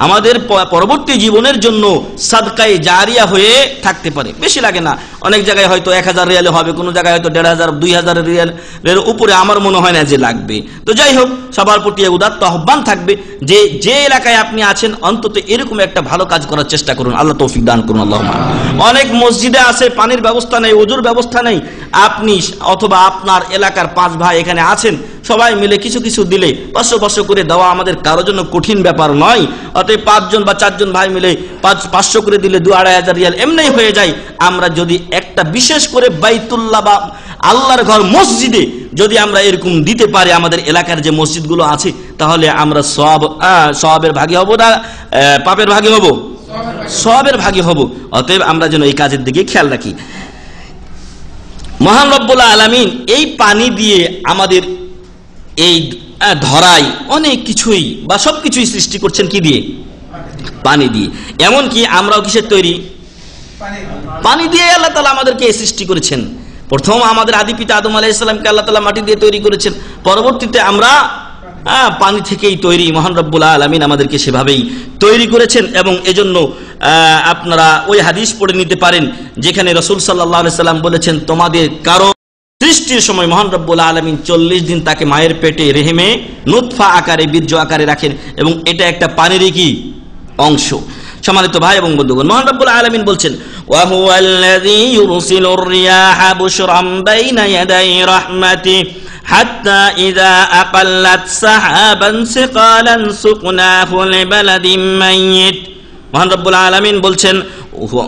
আমাদের পরবর্তী জীবনের জন্য সাদকায়ে জারিয়া হয়ে থাকতে পারে। বেশি লাগে না, অনেক জায়গায় হয়তো 1000 রিয়ালে হবে, কোনো জায়গায় হয়তো 1500 2000 রিয়ালের উপরে আমার মনে হয় না যে লাগবে। তো যাই হোক, সবার প্রতি উদাত্ত আহ্বান থাকবে যে যে এলাকায় আপনি আছেন অন্তত এরকম একটা ভালো কাজ করার চেষ্টা করুন। আল্লাহ তৌফিক দান করুন। আল্লাহুম্মা। অনেক মসজিদে আছে পানির ব্যবস্থা নেই, ওযুর ব্যবস্থা নেই। আপনি অথবা আপনার এলাকার 5 ভাই এখানে আছেন, সবাই মিলে কিছু কিছু দিলে 500 করে দেওয়া আমাদের কারোর জন্য কঠিন ব্যাপার নয়। অতএব 5 জন বা 4 জন ভাই মিলে 500 করে দিলে 2-2500 রিয়াল এমনি হয়ে যায়। আমরা যদি একটা বিশেষ করে বাইতুল্লাহ বা আল্লাহর ঘর মসজিদে যদি আমরা এরকম দিতে পারি, আমাদের এলাকার যে মসজিদগুলো আছে, তাহলে আমরা সওয়াবের ভাগী হব না পাপের ভাগী হব? সওয়াবের ভাগী হব। অতএব আমরা যেন এই কাজের দিকে খেয়াল রাখি। মহান রব্বুল আলামিন এই পানি দিয়ে আমাদের এই ধরায় অনেক কিছুই বা সবকিছুই সৃষ্টি করছেন কি দিয়ে? পানি দিয়ে। এমনকি আমরাও কিসের তৈরি? পানি দিয়ে আল্লাহ তাআলা আমাদেরকে সৃষ্টি করেছেন। প্রথম আমাদের আদি পিতা আদম আলাইহিস সালামকে আল্লাহ তাআলা মাটি দিয়ে তৈরি করেছেন, পরবর্তীতে আমরা পানি থেকেই তৈরি। মহান রব্বুল আলামিন আমাদেরকে সেভাবেই তৈরি করেছেন। এবং এজন্য আপনারা ওই হাদিস পড়ে নিতে পারেন যেখানে রাসূল সাল্লাল্লাহু আলাইহি সাল্লাম বলেছেন, তোমাদের কারো সৃষ্টির সময় মহান রব্বুল আলামিন 40 দিন তাকে মায়ের পেটে রেহেমে নুতফা আকারে, বীর্য আকারে রাখেন, এবং এটা একটা পানিরই কি অংশ। সম্মানিত ভাই এবং বন্ধুগণ, মহান রব্বুল আলামিন বলছেন, ওয়া হুয়াল্লাযী ইউরসিলুর রিয়াহা বুশরাম বাইনা ইয়াদাই রাহমাতি হাত্তা ইযা আকাল্লাত সাহাবান সিকালান সুকনাহু লিবালাদিন মাইয়িত। মহান রব্বুল আলামিন বলছেন,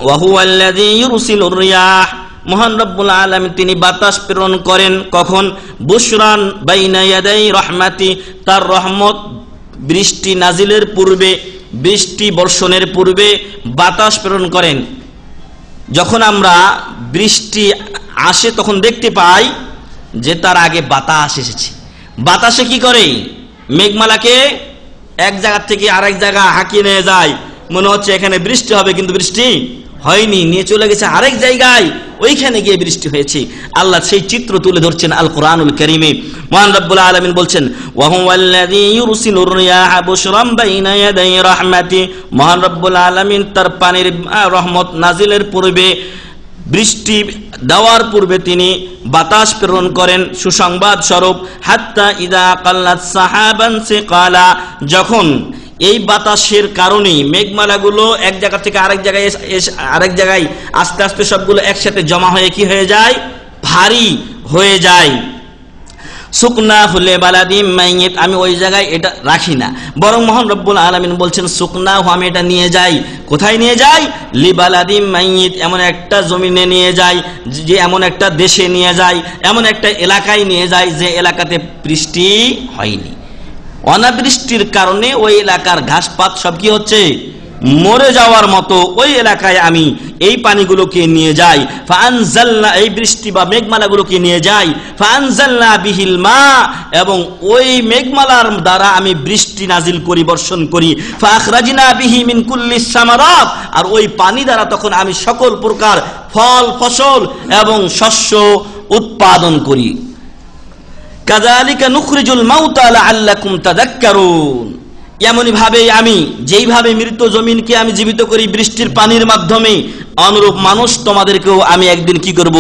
ওয়া হুয়াল্লাযী ইউরসিলুর রিয়াহ, মহান রব্বুল আলামিন তিনি বাতাস প্রেরণ করেন। কখন? বুশরান বাইনা ইয়াদাই রাহমাতি, তার রহমত বৃষ্টি নাজিলের পূর্বে, বৃষ্টি বর্ষণের পূর্বে বাতাস প্রেরণ করেন। যখন আমরা বৃষ্টি আসে তখন দেখতে পাই যে তার আগে বাতাস এসেছে। বাতাসে কি করে? মেঘমালাকে এক জায়গা থেকে আরেক জায়গা হাঁকিয়ে নিয়ে যায়, মনে হচ্ছে এখানে বৃষ্টি হবে, কিন্তু বৃষ্টি হয়নি, নিয়ে চলে গেছে আরেক জায়গায়, ওইখানে গিয়ে বৃষ্টি হয়েছে। আল্লাহ সেই চিত্র তুলে ধরছেন আল কোরআনুল কারীমে। মহান রব্বুল আলামিন বলছেন, ওয়া হুয়াল্লাযী ইউরসিলুর রিয়াহা বুশরাম বাইনা ইয়াদাই রাহমাতি, মহান রব্বুল আলামিন তার পানির রহমত নাজিলের পূর্বে, বৃষ্টি দেওয়ার পূর্বে তিনি বাতাস প্রেরণ করেন সুসংবাদ স্বরূপ। হাত্তা ইযা কাল্লাত সাহাবান সিকালা, যখন এই বাতাসের কারণে মেঘমালাগুলো এক জায়গা থেকে আরেক জায়গায় আস্তে আস্তে সবগুলো একসাথে জমা হয়ে কি হয়ে যায়? ভারী হয়ে যায়। সুকনা হলে বালাদিম মাইয়িত, আমি ওই জায়গায় এটা রাখি না, বরং মহান রব্বুল আলামিন বলছেন সুকনা, আমি এটা নিয়ে যাই। কোথায় নিয়ে যাই? লিবালাদিম মাইয়িত, এমন একটা জমিনে নিয়ে যাই, যে এমন একটা দেশে নিয়ে যাই, এমন একটা এলাকায় নিয়ে যাই যে এলাকাতে বৃষ্টি হয়নি। অনাবৃষ্টির কারণে ওই এলাকার ঘাসপাত সব কি হচ্ছে? মরে যাওয়ার মতো ওই এলাকায় আমি এই পানিগুলোকে নিয়ে যাই। ফাআনজালনা, এই বৃষ্টি বা মেঘমালাগুলোকে নিয়ে যাই। ফাআনজালনা বিহিল মা, এবং ওই মেঘমালার দ্বারা আমি বৃষ্টি নাজিল করি, বর্ষণ করি। ফাআখরাজনা বিহি মিন কুল্লিস সামারাত, আর ওই পানি দ্বারা তখন আমি সকল প্রকার ফল, ফসল এবং শস্য উৎপাদন করি। কাযালিকা নুখরিজুল মাউতা লাআল্লাকুম তাযাক্কারুন, এমনই ভাবে আমি যেইভাবে মৃত জমিনকে আমি জীবিত করি বৃষ্টির পানির মাধ্যমে, অনুরূপ মানুষ তোমাদেরকেও আমি একদিন কি করব,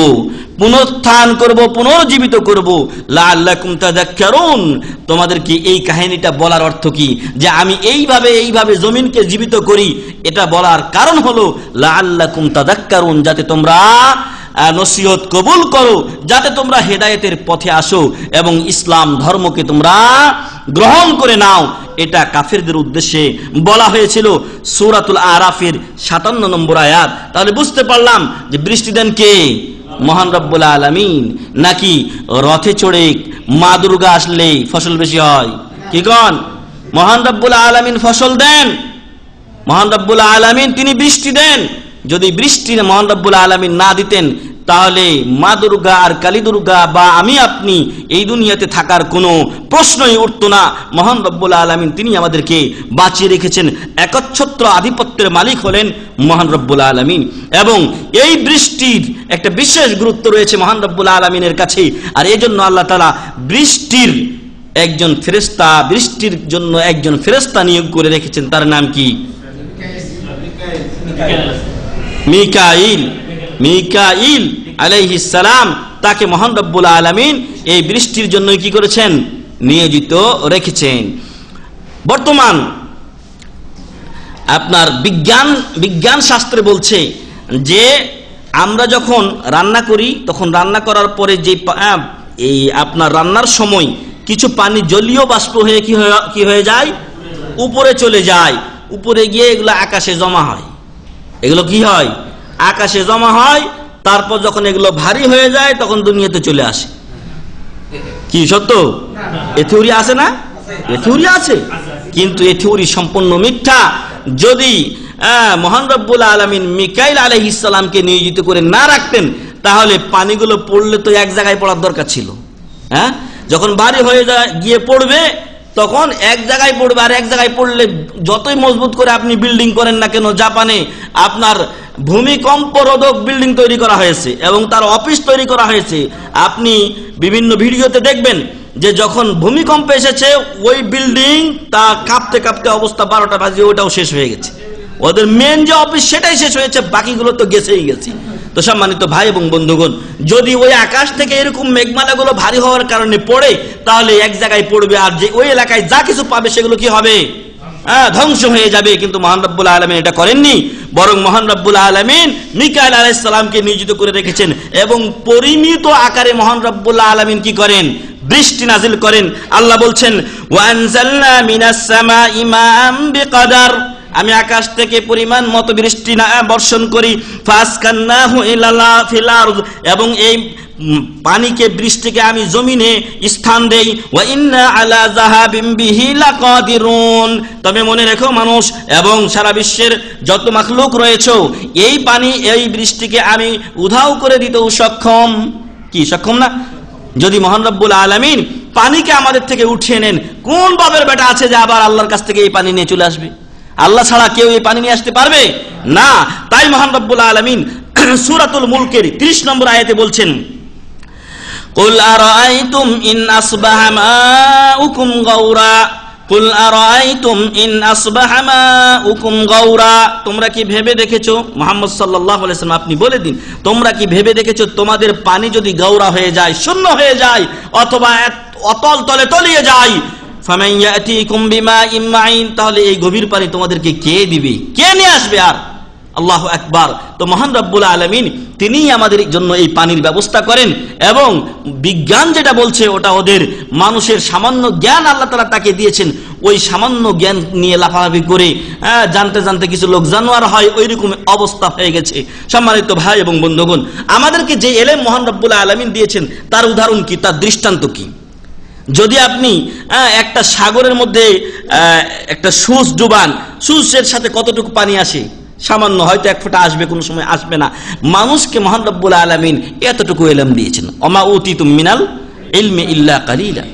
পুনরুত্থান করব, পুনর্জীবিত করব। লাআল্লাকুম তাযাক্কারুন, তোমাদেরকে এই কাহিনীটা বলার অর্থ কি, যে আমি এইভাবে জমিনকে জীবিত করি, এটা বলার কারণ হলো লাআল্লাকুম তাযাক্কারুন, যাতে তোমরা নসিহত কবুল করো, যাতে তোমরা হেদায়েতের পথে আসো এবং ইসলাম ধর্মকে তোমরা গ্রহণ করে নাও। এটা কাফেরদের উদ্দেশ্যে বলা হয়েছিল সূরাতুল আরাফের 57 নম্বর আয়াত। তাহলে বুঝতে পারলাম যে বৃষ্টি দেন কে? মহান রব্বুল আলামিন। নাকি রথে চড়ে মা দুর্গা আসলে ফসল বেশি হয়? কি কন? মহান রব্বুল আলামিন ফসল দেন, মহান রব্বুল আলামিন তিনি বৃষ্টি দেন। যদি বৃষ্টি মহান রব্বুল আলামিন না দিতেন তাহলে মা দুর্গা আর কালী দুর্গা বা আমি আপনি এই দুনিয়াতে থাকার কোনো প্রশ্নই উঠতো না। মহান রব্বুল আলামিন তিনি আমাদেরকে বাঁচিয়ে রেখেছেন। একচ্ছত্র আধিপত্যের মালিক হলেন মহান রব্বুল আলামিন, এবং এই বৃষ্টির একটা বিশেষ গুরুত্ব রয়েছে মহান রব্বুল আলামিনের কাছে। আর এই জন্য আল্লাহ তাআলা বৃষ্টির জন্য একজন ফেরেশতা নিয়োগ করে রেখেছেন। তার নাম কি? মিকাইল আলাইহিস সালাম। তাকে মহান রব্বুল আলামিন এই বৃষ্টির জন্য কি করেছেন? নিয়োজিত রেখেছেন। বর্তমান আপনার বিজ্ঞান শাস্ত্রে বলছে যে আমরা যখন রান্না করি তখন রান্না করার পরে যে এই আপনার রান্নার সময় কিছু পানি জলীয় বাষ্প হয়ে কি হয়ে যায়? উপরে চলে যায়। উপরে গিয়ে এগুলো আকাশে জমা হয়। এগুলো কি হয়? আকাশে জমা হয়। তারপর যখন এগুলো ভারী হয়ে যায় তখন দুনিয়াতে চলে আসে। কি সত্য? এ থিওরি আছে না? এ থিওরি আছে, কিন্তু এ থিওরি সম্পূর্ণ মিথ্যা। যদি মহান রব্বুল আলামিন মিকাইল আলাইহিস সালামকে নিয়োজিত করে না রাখতেন তাহলে পানিগুলো পড়লে তো এক জায়গায় পড়ার দরকার ছিল। যখন ভারী হয়ে গিয়ে পড়বে তখন এক জায়গায় পড়বে, আর এক জায়গায় পড়লে যতই মজবুত করে আপনি বিল্ডিং করেন না কেন, জাপানে আপনার ভূমিকম্প রোধক বিল্ডিং তৈরি করা হয়েছে এবং তার অফিস তৈরি করা হয়েছে। আপনি বিভিন্ন ভিডিওতে দেখবেন যে যখন ভূমিকম্প এসেছে ওই বিল্ডিং তা কাঁপতে কাঁপতে অবস্থা 12টা বাজে ওটাও শেষ হয়ে গেছে। ওদের মেন যে অফিস সেটাই শেষ হয়েছে, বাকিগুলো তো গেছেই গেছে। তো সম্মানিত ভাই এবং বন্ধুগণ, যদি ওই আকাশ থেকে এরকম মেঘমালাগুলো ভারী হওয়ার কারণে পড়ে তাহলে এক জায়গায় পড়বে, আর যে ওই এলাকায় যা কিছু পাবে সেগুলো কি হবে? ধ্বংস হয়ে যাবে। কিন্তু মহান রব্বুল আলামিন এটা করেননি, বরং মহান রব্বুল আলামিন মিকাইল আলাইহিস সালামকে নিয়োজিত করে রেখেছেন এবং পরিমিত আকারে মহান রব্বুল আলামিন কি করেন? বৃষ্টি নাজিল করেন। আল্লাহ বলছেন ওয়া আনজালনা মিনাস সামাই মাআম বিকদার, আমি আকাশ থেকে পরিমাণ মতো বৃষ্টি বর্ষণ করি। ফাসকান্নাহু ইলালা ফিল আরদ, এবং এই পানিকে বৃষ্টিকে আমি জমিনে স্থান দেই। ওয়া ইন্না আলা যাহাবিম বিহি লাকাদিরুন, তবে মনে রেখো মানুষ এবং সারা বিশ্বের যত মাখলুক রয়েছে এই পানি এই বৃষ্টিকে আমি উধাও করে দিতেও সক্ষম। কি সক্ষম না? যদি মহান রব্বুল আলামিন পানিকে আমাদের থেকে উঠিয়ে নেন, কোন বাবের বেটা আছে যে আবার আল্লাহর কাছ থেকে এই পানি নিয়ে চলে আসবে? আল্লাহ ছাড়া কেউ এই পানি নিয়ে আসতে পারবে না। তাই মহান রব্বুল আলামিন সূরাতুল মুলকের 30 নম্বর আয়াতে বলছেন কুল আরাআইতুম ইন আসবাহা মাউকুম গাওরা, কুল আরাআইতুম ইন আসবাহা মাউকুম গাওরা, তোমরা কি ভেবে দেখেছো, মুহাম্মদ সাল্লাল্লাহু আলাইহি ওয়াসাল্লাম আপনি বলে দিন, তোমরা কি ভেবে দেখেছো তোমাদের পানি যদি গাওরা হয়ে যায়, শূন্য হয়ে যায়, অথবা অতল তলে তলিয়ে যায়, ফামান ইয়াতিকুম বিমাইন মাইন, তাহলে এই গভীর পানি তোমাদেরকে কে দিবে? কে নিয়ে আসবে? আর আল্লাহু আকবার। তো মহান রব্বুল আলামিন তিনিই আমাদের জন্য এই পানির ব্যবস্থা করেন, এবং বিজ্ঞান যেটা বলছে ওটা ওদের মানুষের সামান্য জ্ঞান আল্লাহ তাআলা তাকে দিয়েছেন। ওই সামান্য জ্ঞান নিয়ে লাফালাফি করে জানতে জানতে কিছু লোক জানোয়ার হয়, ওই রকম অবস্থা হয়ে গেছে। সম্মানিত ভাই এবং বন্ধুগণ, আমাদেরকে যে এলেম মহান রব্বুল আলামিন দিয়েছেন তার উদাহরণ কি, তার দৃষ্টান্ত কি? যদি আপনি একটা সাগরের মধ্যে একটা সুচ ডুবান, সুচের সাথে কতটুকু পানি আসে? সামান্য, হয়তো 1 ফোঁটা আসবে, কোনো সময় আসবে না। মানুষকে মহান রব্বুল আলামিন এতটুকু ইলম দিয়েছেন, ওমা উতিতুম মিনাল ইলমি ইল্লা কালিলা,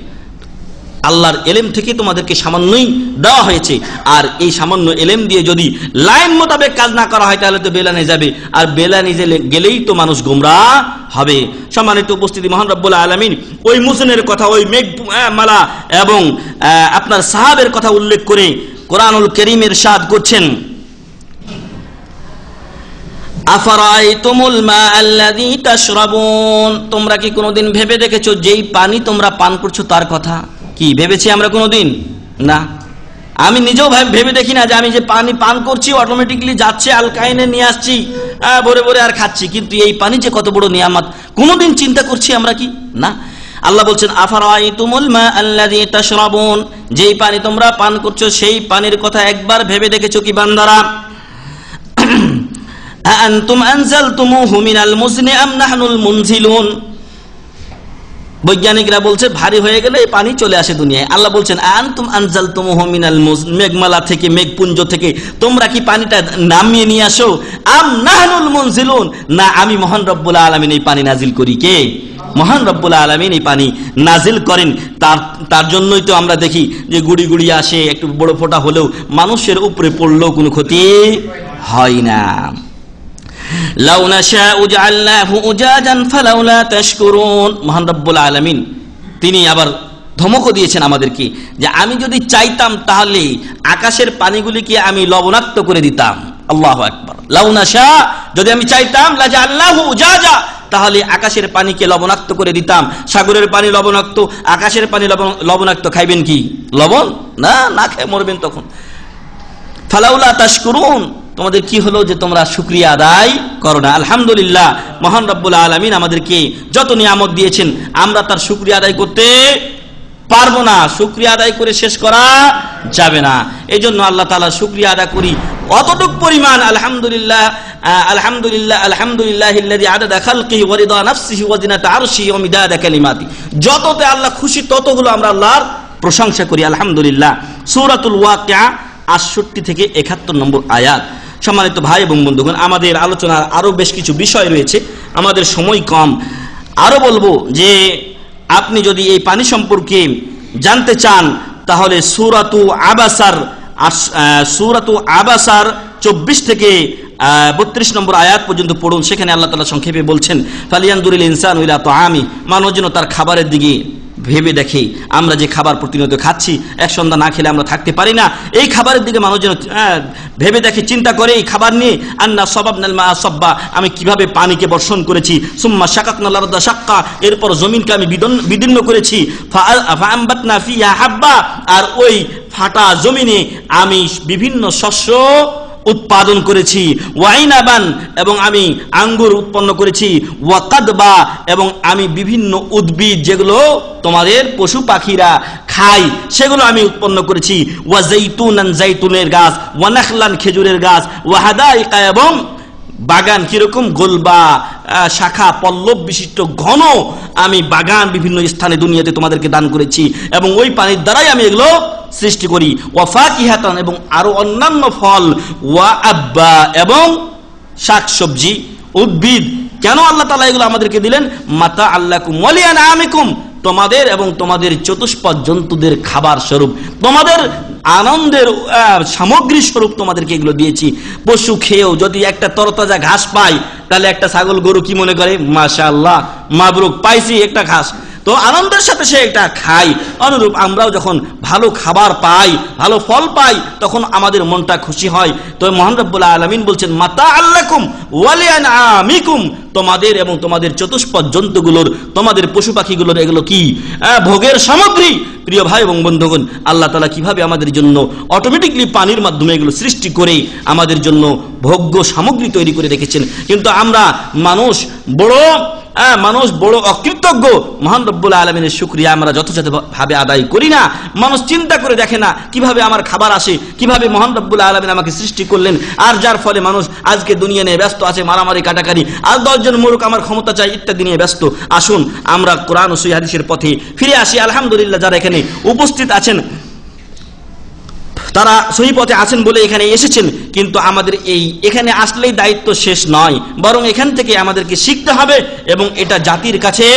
আল্লাহর এলেম থেকে তোমাদেরকে সামান্যই দেওয়া হয়েছে। আর এই সামান্য এলেম দিয়ে যদি লাইন মোতাবেক কাজ না করা হয় তাহলে তো বেলানে যাবে, আর বেলানে গেলেই তো মানুষ গোমরাহ হবে। সম্মানিত উপস্থিতি, মহান রব্বুল আলামিন ওই মুসনের কথা, ওই মেঘমালা এবং আপনার সাহাবের কথা উল্লেখ করে কোরআনুল কারীম ইরশাদ করছেন আফারাইতুমুল মা আল্লাযী তাশরাবুন, তোমরা কি কোনোদিন ভেবে দেখেছো যেই পানি তোমরা পান করছো তার কথা? কি ভেবেছি আমরা কোনোদিন? না, আমি নিজেও ভেবে দেখি না যে আমি যে পানি পান করছি অটোমেটিকলি যাচ্ছে আলকাইনে নিয়ে আসছি, ভরে ভরে আর খাচ্ছি, কিন্তু এই পানি যে কত বড় নিয়ামত কোনোদিন চিন্তা করছি আমরা কি? না। আল্লাহ বলছেন আফারাইতুমুল মা আল্লাযী তাশরাবুন, যেই পানি তোমরা পান করছো সেই পানির কথা একবার ভেবে দেখেছো কি বান্দারা? আনতুম আনজালতুমুহু মিনাল মুজনি আম নাহনুল মুনজিলুন, বৈজ্ঞানিকরা বলছে ভারী হয়ে গেলে এই পানি চলে আসে দুনিয়ায়। আল্লাহ বলছেন আনতুম আনজালতুমুহু মিনাল মুজনি, মেঘমালা থেকে মেঘপুঞ্জ থেকে তোমরা কি পানিটা নামিয়ে নিয়ে আসো? আম নাহনুল মুনজিলুন, না আমি মহান রব্বুল আলামিন এই পানি নাজিল করি। কে? মহান রব্বুল আলামিন এই পানি নাজিল করেন। তার জন্যই তো আমরা দেখি যে গুড়ি গুড়ি আসে, একটু বড় ফোঁটা হলেও মানুষের উপরে পড়লেও কোনো ক্ষতি হয় না। লাউ নাশাউ জাআলনাহু উজাজান ফালাউলা তাশকুরুন, মহান রব্বুল আলামিন তিনি আবার ধমকও দিয়েছেন আমাদেরকে যে আমি যদি চাইতাম তাহলে আকাশের পানিগুলিকে আমি লবণাক্ত করে দিতাম। আল্লাহু আকবার। লাউ নাশা, যদি আমি চাইতাম, লা জাআলনাহু উজাজা, তাহলে আকাশের পানিকে লবণাক্ত করে দিতাম। সাগরের পানি লবণাক্ত, আকাশের পানি লবণাক্ত, খাইবেন কি লবণ? না, না খেয়ে মরবেন তখন। ফালাউলা তাশকুরুন, তোমাদের কি হলো যে তোমরা শুকরিয়া আদায় করো না? আলহামদুলিল্লাহ, মহান রব্বুল আলামিন আমাদেরকে যত নিয়ামত দিয়েছেন আমরা তার শুকরিয়া আদায় করতে পারবো না, শুকরিয়া আদায় করে শেষ করা যাবে না। এই জন্য আল্লাহ তাআলা শুকরিয়া আদায় করি অতটুক পরিমাণ। আলহামদুলিল্লাহ আলহামদুলিল্লাহ আলহামদুলিল্লাহিল্লাযী আদাদা খালকিহি ওয়া রিদা নাফসিহি ওয়া জিনাতা আরশিহি ওয়া মিদাদা কালিমাতি, যততে আল্লাহ খুশি ততগুলো আমরা আল্লাহর প্রশংসা করি। আলহামদুলিল্লাহ। সূরাতুল ওয়াকিয়া ৬৮ থেকে ৭১ নম্বর আয়াত। সম্মানিত ভাই এবং বন্ধুগণ, আমাদের আলোচনার আরো বেশ কিছু বিষয় রয়েছে, আমাদের সময় কম। আরো বলবো যে আপনি যদি এই পানি সম্পর্কে জানতে চান তাহলে সূরাতু আবাসার ২৪ থেকে ৩২ নম্বর আয়াত পর্যন্ত পড়ুন। সেখানে আল্লাহ তাআলা সংক্ষেপে বলছেন ফালিয়ানজুরিল ইনসানু ইলা তাআমি, মানুষ যেন তার খাবারের দিকে ভেবে দেখে। আমরা যে খাবার প্রতিনিয়ত খাচ্ছি, এক সন্ধ্যা না খেলে আমরা থাকতে পারি না, এই খাবারের দিকে মানুষ যেন ভেবে দেখে, চিন্তা করে এই খাবার নিয়ে। আন্না সাবাবনাল মা সাব্বা, আমি কিভাবে পানিকে বর্ষণ করেছি। সুম্মা শাকাকনাল আরদা শাক্কা, এরপর জমিনকে আমি বিদীর্ণ করেছি। ফাআমবাতনা ফিহা হাব্বা, আর ওই ফাটা জমিনে আমি বিভিন্ন শস্য উৎপাদন করেছি। ওয়াইনাবান, এবং আমি আঙ্গুর উৎপন্ন করেছি। ওয়াকাদবা, এবং আমি বিভিন্ন উদ্ভিদ যেগুলো তোমাদের পশু পাখিরা খায় সেগুলো আমি উৎপন্ন করেছি। ওয়া জাইতুনান, জাইতুনের গাছ। ওয়া নাখলান, খেজুরের গাছ। ওয়া হাদাইকা, এবং বাগান, কিরকম গোলবা শাখা পল্লব বিশিষ্ট ঘন আমি বাগান বিভিন্ন স্থানে দুনিয়াতে তোমাদেরকে দান করেছি, এবং ওই পানির দ্বারাই আমি এগুলো সৃষ্টি করি। ওয়া ফাকিহাতান, এবং আরো অন্যান্য ফল। ওয়া আব্বা, এবং শাকসবজি, উদ্ভিদ। কেন আল্লাহ তাআলা এগুলো আমাদেরকে দিলেন? মাতা আল্লাকুম ওয়া লিআনআমিকুম, তোমাদের এবং তোমাদের চতুষ্পদ জন্তুদের খাবার স্বরূপ, তোমাদের আনন্দের সামগ্রী স্বরূপ তোমাদেরকে এগুলো দিয়েছি। পশু খেয়েও যদি একটা তরতাজা ঘাস পায় তাহলে একটা ছাগল গরু কি মনে করে? মাশাআল্লাহ, মাবরুক, পাইছি একটা ঘাস, তো আনন্দের সাথে সে এটা খায়। অনুরূপ আমরাও যখন ভালো খাবার পাই, ভালো ফল পাই, তখন আমাদের মনটা খুশি হয়। তো মহান রব্বুল আলামিন বলছেন মাতা আল্লাকুম ওয়া লিআনআমিকুম, তোমাদের এবং তোমাদের চতুষ্পদ জন্তুগুলোর, তোমাদের পশু পাখিগুলোর এগুলো কি? ভোগের সামগ্রী। প্রিয় ভাই এবং বন্ধুগণ, আল্লাহ তাআলা কিভাবে আমাদের জন্য অটোমেটিকলি পানির মাধ্যমে এগুলো সৃষ্টি করে আমাদের জন্য ভোগ্য সামগ্রী তৈরি করে রেখেছেন। কিন্তু আমরা মানুষ বড় অকৃতজ্ঞ, মহান রব্বুল আলামিনের শুকরিয়া আমরা যথাযথভাবে আদায় করি না। মানুষ চিন্তা করে দেখে না কিভাবে আমার খাবার আসে, কিভাবে মহান রব্বুল আলামিন আমাকে সৃষ্টি করলেন। আর যার ফলে মানুষ আজকে দুনিয়া নিয়ে ব্যস্ত আছে, মারামারি কাটাকারি, আর 10 জন মূর্খ আমার ক্ষমতা চাই ইত্যাদি নিয়ে ব্যস্ত। আসুন আমরা কোরআন ও সহিহ হাদিসের পথে ফিরে আসি। আলহামদুলিল্লাহ, যারা এখানে উপস্থিত আছেন তারা সহি পথে আছেন বলে এখানে এসেছেন, কিন্তু আমাদের এখানে আসলেই দায়িত্ব শেষ নয়, বরং এখান থেকে আমাদেরকে শিখতে হবে এবং এটা জাতির কাছে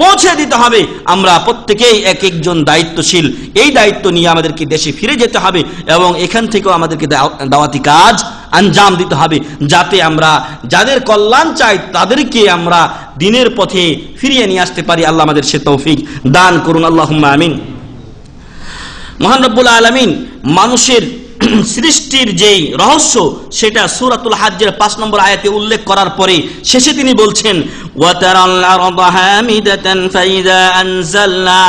পৌঁছে দিতে হবে। আমরা প্রত্যেকেই এক একজন দায়িত্বশীল, এই দায়িত্ব নিয়ে আমাদেরকে দেশে ফিরে যেতে হবে এবং এখান থেকেও আমাদেরকে দাওয়াতি কাজ আঞ্জাম দিতে হবে, যাতে আমরা যাদের কল্যাণ চাই তাদেরকে আমরা দিনের পথে ফিরিয়ে নিয়ে আসতে পারি। আল্লাহ আমাদের সে তৌফিক দান করুন, আল্লাহুম্মা আমিন। মহান রব্বুল আলামিন মানুষের সৃষ্টির যেই রহস্য সেটা সূরাতুল হজ্জের 5 নম্বর আয়াতে উল্লেখ করার পরে শেষে তিনি বলছেন ওয়াতারাল আরদা হামিদাতান ফাইযা আনজালনা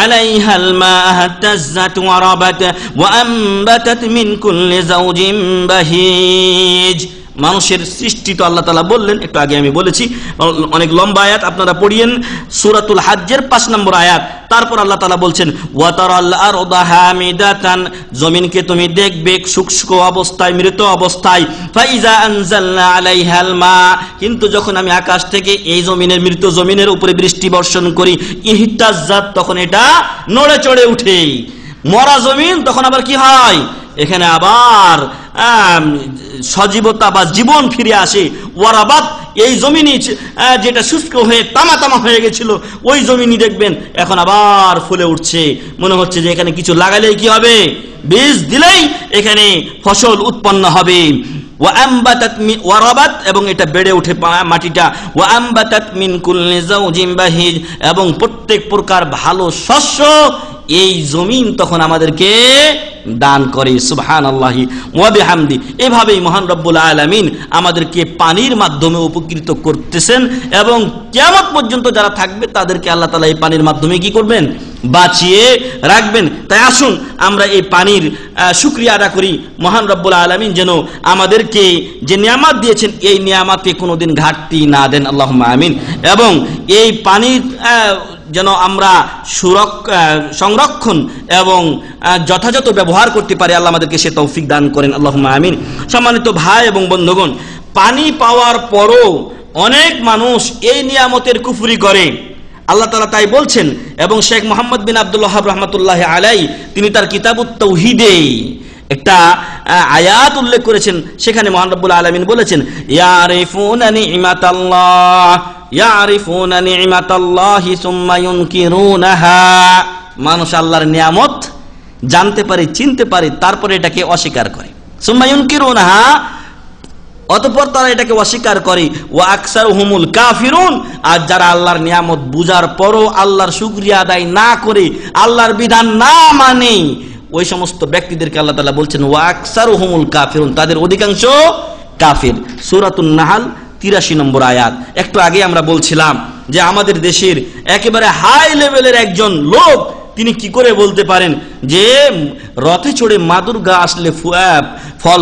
আলাইহাল মাআ ইহতাজ্জাত ওয়া রাবাত ওয়া আমবাতাত মিন কুল্লি যাওজিন বাহিজ। মানুষের সৃষ্টি তো আল্লাহ তাআলা বললেন, একটু আগে আমি বলেছি, অনেক লম্বা আয়াত, আপনারা পড়িয়েন সূরাতুল হজ্জের 5 নম্বর আয়াত। তারপর আল্লাহ তাআলা বলছেন ওয়াতারাল আরদা হামিদাতান, জমিনকে তুমি দেখবে শুষ্ক অবস্থায়, মৃত অবস্থায়, ফাইজা আনজালনা আলাইহাল মা, কিন্তু যখন আমি আকাশ থেকে এই জমিনের, মৃত জমিনের উপরে বৃষ্টি বর্ষণ করি, ইহতাজ্জাত, তখন এটা নড়ে চড়ে উঠে। মরা জমিন তখন আবার কি হয়, এখানে আবার সজীবতা বা জীবন ফিরে আসে। ওয়ারাবাত, এই জমিনই যেটা শুষ্ক হয়ে তামা তামা হয়ে গেছিল, ওই জমিনই দেখবেন এখন আবার ফুলে উঠছে। মনে হচ্ছে যে এখানে কিছু লাগালেই কি হবে, বীজ দিলেই এখানে ফসল উৎপন্ন হবে। ওয়ারাবাত, এবং এটা বেড়ে উঠে মাটিটা। ওয়াআমবাতাত মিন কুল্লি যাওজিন বাহিজ, এবং প্রত্যেক প্রকার ভালো শস্য এই জমিন তখন আমাদেরকে দান করে। সুবহানাল্লাহি ওয়া বিহামদি। এভাবেই মহান রব্বুল আলামিন আমাদেরকে পানির মাধ্যমে উপকৃত করতেছেন, এবং কিয়ামত পর্যন্ত যারা থাকবে তাদেরকে আল্লাহ তাআলা এই পানির মাধ্যমে কি করবেন, বাঁচিয়ে রাখবেন। তাই আসুন আমরা এই পানির শুকরিয়া আদা করি। মহান রব্বুল আলামিন যেন আমাদেরকে যে নিয়ামত দিয়েছেন এই নিয়ামতে কোনোদিন ঘাটতি না দেন, আল্লাহুম্মা আমিন। এবং এই পানির যেন আমরা সংরক্ষণ এবং যথাযথ ব্যবহার করতে পারি, আল্লাহ আমাদেরকে সে তৌফিক দান করেন, আল্লাহুম্মা আমিন। সম্মানিত ভাই এবং বন্ধুগণ, পানি পাওয়ার পরও অনেক মানুষ এই নিয়ামতের কুফরি করে, আল্লাহ তাআলা তাই বলছেন। এবং শেখ মুহাম্মদ বিন আব্দুল ওয়াহাব রাহমাতুল্লাহি আলাইহি তিনি তার কিতাবুত তাওহীদে একটা আয়াত উল্লেখ করেছেন। সেখানে মহান রব্বুল আলামিন বলেছেন ইয়ারিফুনা নি'মাতাল্লাহ ইয়ারিফুনা নি'মাতাল্লাহি সুম্মা ইউনকিরুনাহা। মানুষ আল্লাহর নিয়ামত জানতে পারে, চিনতে পারে, তারপরে এটাকে অস্বীকার করে। সুম্মা ইউনকিরুনাহা, অতঃপর তারা এটাকে অস্বীকার করে। ওয়া আকসারুহুমুল কাফিরুন, আর যারা আল্লাহর নিয়ামত বুঝার পরও আল্লাহর শুকরিয়া আদায় না করে, আল্লাহর বিধান না মানে, ওই সমস্ত ব্যক্তিদেরকে আল্লাহ তাআলা বলছেন ওয়া আকসারুহুমুল কাফিরুন, তাদের অধিকাংশ কাফির। সূরাতুন নাহল 83 নম্বর আয়াত। একটু আগে আমরা বলছিলাম যে আমাদের দেশের একেবারে হাই লেভেলের একজন লোক, তিনি কি করে বলতে পারেন যে রথে চড়ে মা দুর্গা আসলে ফল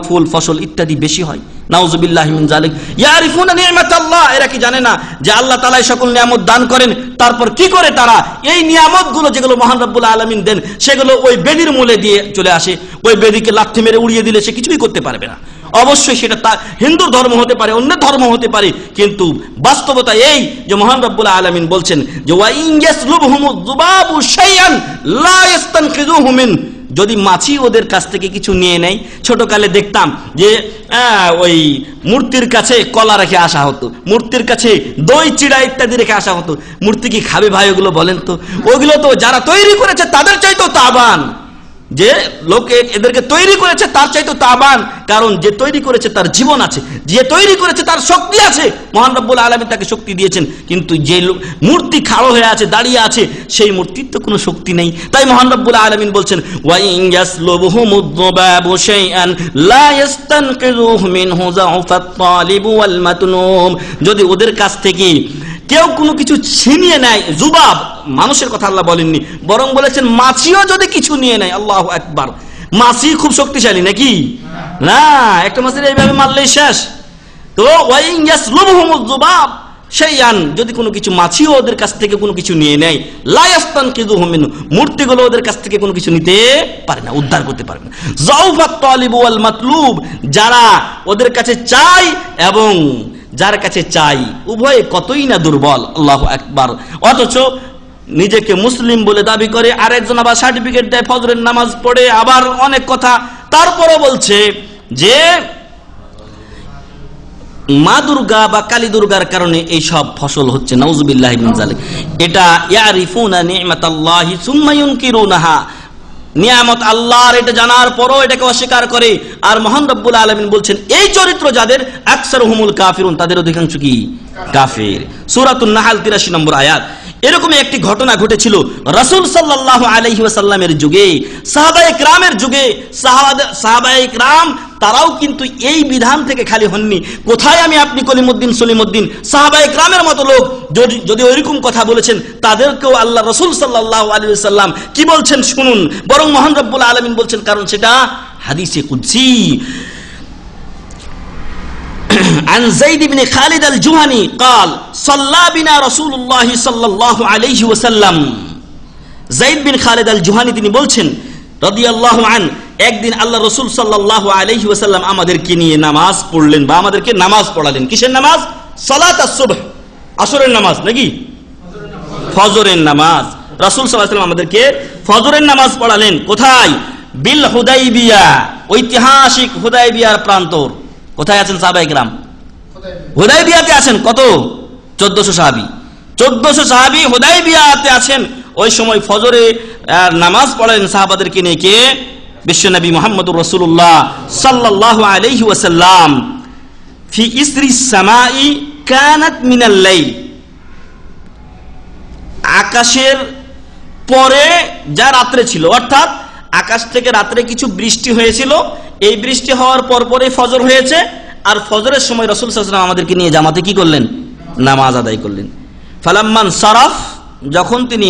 ফুল ফসল ইত্যাদি বেশি হয়? নাউযুবিল্লাহি মিন যালিক। ইয়ারিফুনা নি'মাতাল্লাহ, এরা কি জানে না যে আল্লাহ তাআলা সকল নিয়ামত দান করেন? তারপর কি করে তারা এই নিয়ামতগুলো যেগুলো মহান রব্বুল আলামিন দেন সেগুলো ওই বেদির মূলে দিয়ে চলে আসে। ওই বেদিকে লাথি মেরে উড়িয়ে দিলে সে কিছুই করতে পারবে না। অবশ্যই সেটা তার হিন্দু ধর্ম হতে পারে, অন্য ধর্ম হতে পারে, কিন্তু বাস্তবতা এই যে মহান রব্বুল আলামিন বলছেন যে ওয়া ইন ইয়াসলুবহুমুয যুবাবু শাইআন লা ইস্তানকিযুহু মিন, যদি মাছি ওদের কাছ থেকে কিছু নিয়ে নেয়। ছোটকালে দেখতাম যে ওই মূর্তির কাছে কলা রেখে আসা হতো, মূর্তির কাছে দই চিড়া ইত্যাদি রেখে আসা হতো। মূর্তি কি খাবে ভাই ওগুলো, বলেন তো? ওগুলো তো যারা তৈরি করেছে তাদের চাইতেও তাবান, যে লোকে এদেরকে তৈরি করেছে তার চাইতে তাবান, কারণ যে তৈরি করেছে তার জীবন আছে, যে তৈরি করেছে তার শক্তি আছে, মহান রব্বুল আলামিন তাকে শক্তি দিয়েছেন। কিন্তু যে মূর্তি খাড়ো হয়ে আছে, দাঁড়িয়ে আছে, সেই মূর্তির তো কোনো শক্তি নেই। তাই মহান রব্বুল আলামিন বলছেন ওয়া ইন ইয়াসলুবহুমুয যুবাবু শাইআন লা ইস্তানকিযুহু মিনহু যাউফাত তালিব ওয়াল মাতলুব, যদি ওদের কাছ থেকে কেউ কোনো কিছু ছিনিয়ে নেয়, জুবাব মানুষের কথা আল্লাহ বলেননি, বরং বলেছেন মাছিও যদি কিছু নিয়ে নেয়। আল্লাহু আকবার। মাছি খুব শক্তিশালী নাকি? না, একটা মাছির এইভাবে মারলেই শেষ। তো ওয়া ইন ইয়াসলুবহুমুয যুবাব শাইআন, যদি কোনো কিছু মাছিও ওদের কাছ থেকে কোনো কিছু নিয়ে নেয়, লা ইস্তানকিযুহু মিনহু, মূর্তিগুলো ওদের কাছ থেকে কোনো কিছু নিতে পারে না, উদ্ধার করতে পারবে না। যাউফাত তালিব ওয়াল মাতলুব, যারা ওদের কাছে চায় এবং যার কাছে চাই, উভয়ে কতই না দুর্বল। আল্লাহু আকবার। অথচ নিজেকে মুসলিম বলে দাবি করে, আরেকজন আবার সার্টিফিকেট দেয়, ফজরের নামাজ পড়ে, আবার অনেক কথা, তারপরও বলছে যে মা দুর্গা বা কালী দুর্গার কারণে এই সব ফসল হচ্ছে। নাউযুবিল্লাহি মিন যালিক। এটা ইয়ারিফুনা নি'মাতাল্লাহি সুম্মা ইউনকিরুনাহা, নিয়ামত আল্লাহর এটা জানার পরও এটাকে অস্বীকার করে। আর মহান রব্বুল আলামিন বলছেন এই চরিত্র যাদের, আকসারুহুমুল কাফিরুন, তাদের অধিকাংশ কি কাফির। সূরাতুন নাহল 83 নম্বর আয়াত। এরকমই একটি ঘটনা ঘটেছিল রাসূল সাল্লাল্লাহু আলাইহি ওয়াসাল্লামের যুগে, সাহাবায়ে কেরামের যুগে। সাহাবায়ে কেরাম তারাও কিন্তু এই বিধান থেকে খালি হননি। কোথায় আমি আপনি কলিমুদ্দিন সলিমুদ্দিন সাহাবায়ে কেরামের মতো লোক যদি ওইরকম কথা বলেছেন, তাদেরকেও আল্লাহ রাসূল সাল্লাল্লাহু আলাইহি ওয়াসাল্লাম কি বলছেন শুনুন। বরং মহান রব্বুল আলামিন বলছেন, কারণ সেটা হাদিসে কুদসি। عن زيد بن خالد الجهني قال صلى بنا رسول الله صلى الله عليه وسلم। زيد بن خالد الجهني তিনি বলছেন রাদিয়াল্লাহু আন, একদিন আল্লাহ রাসূল সাল্লাল্লাহু আলাইহি ওয়াসাল্লাম আমাদেরকে নিয়ে নামাজ পড়লেন বা আমাদেরকে নামাজ পড়ালেন। কিসের নামাজ? সালাতুস সুবহ, আসরের নামাজ নাকি ফজরের নামাজ। রাসূল সাল্লাল্লাহু আলাইহি ওয়াসাল্লাম আমাদেরকে ফজরের নামাজ পড়ালেন। কোথায়? বিল হুদাইবিয়া, ঐতিহাসিক হুদাইবিয়ার প্রান্তর। কোথায় আছেন সাহাবায়ে কেরাম? হুদাইবিয়াতে আছেন। কত? 1400 সাহাবী। 1400 সাহাবী হুদাইবিয়াতে আছেন। ওই সময় ফজরে নামাজ পড়েন সাহাবাদেরকে নিয়ে কে? বিশ্বনবী মুহাম্মদুর রাসূলুল্লাহ সাল্লাল্লাহু আলাইহি ওয়াসাল্লাম। ফি ইসরিস সামাই কানাত মিনাল লাইল, আকাশের পরে যা রাত্রে ছিল, অর্থাৎ আকাশ থেকে রাত্রে কিছু বৃষ্টি হয়েছিল। এই বৃষ্টি হওয়ার পরে ফজর হয়েছে, আর ফজরের সময় রাসূল সাল্লাল্লাহু আলাইহি ওয়াসাল্লাম আমাদেরকে নিয়ে জামাতে কি করলেন? নামাজ আদায় করলেন। ফালাম্মান সারাফ, যখন তিনি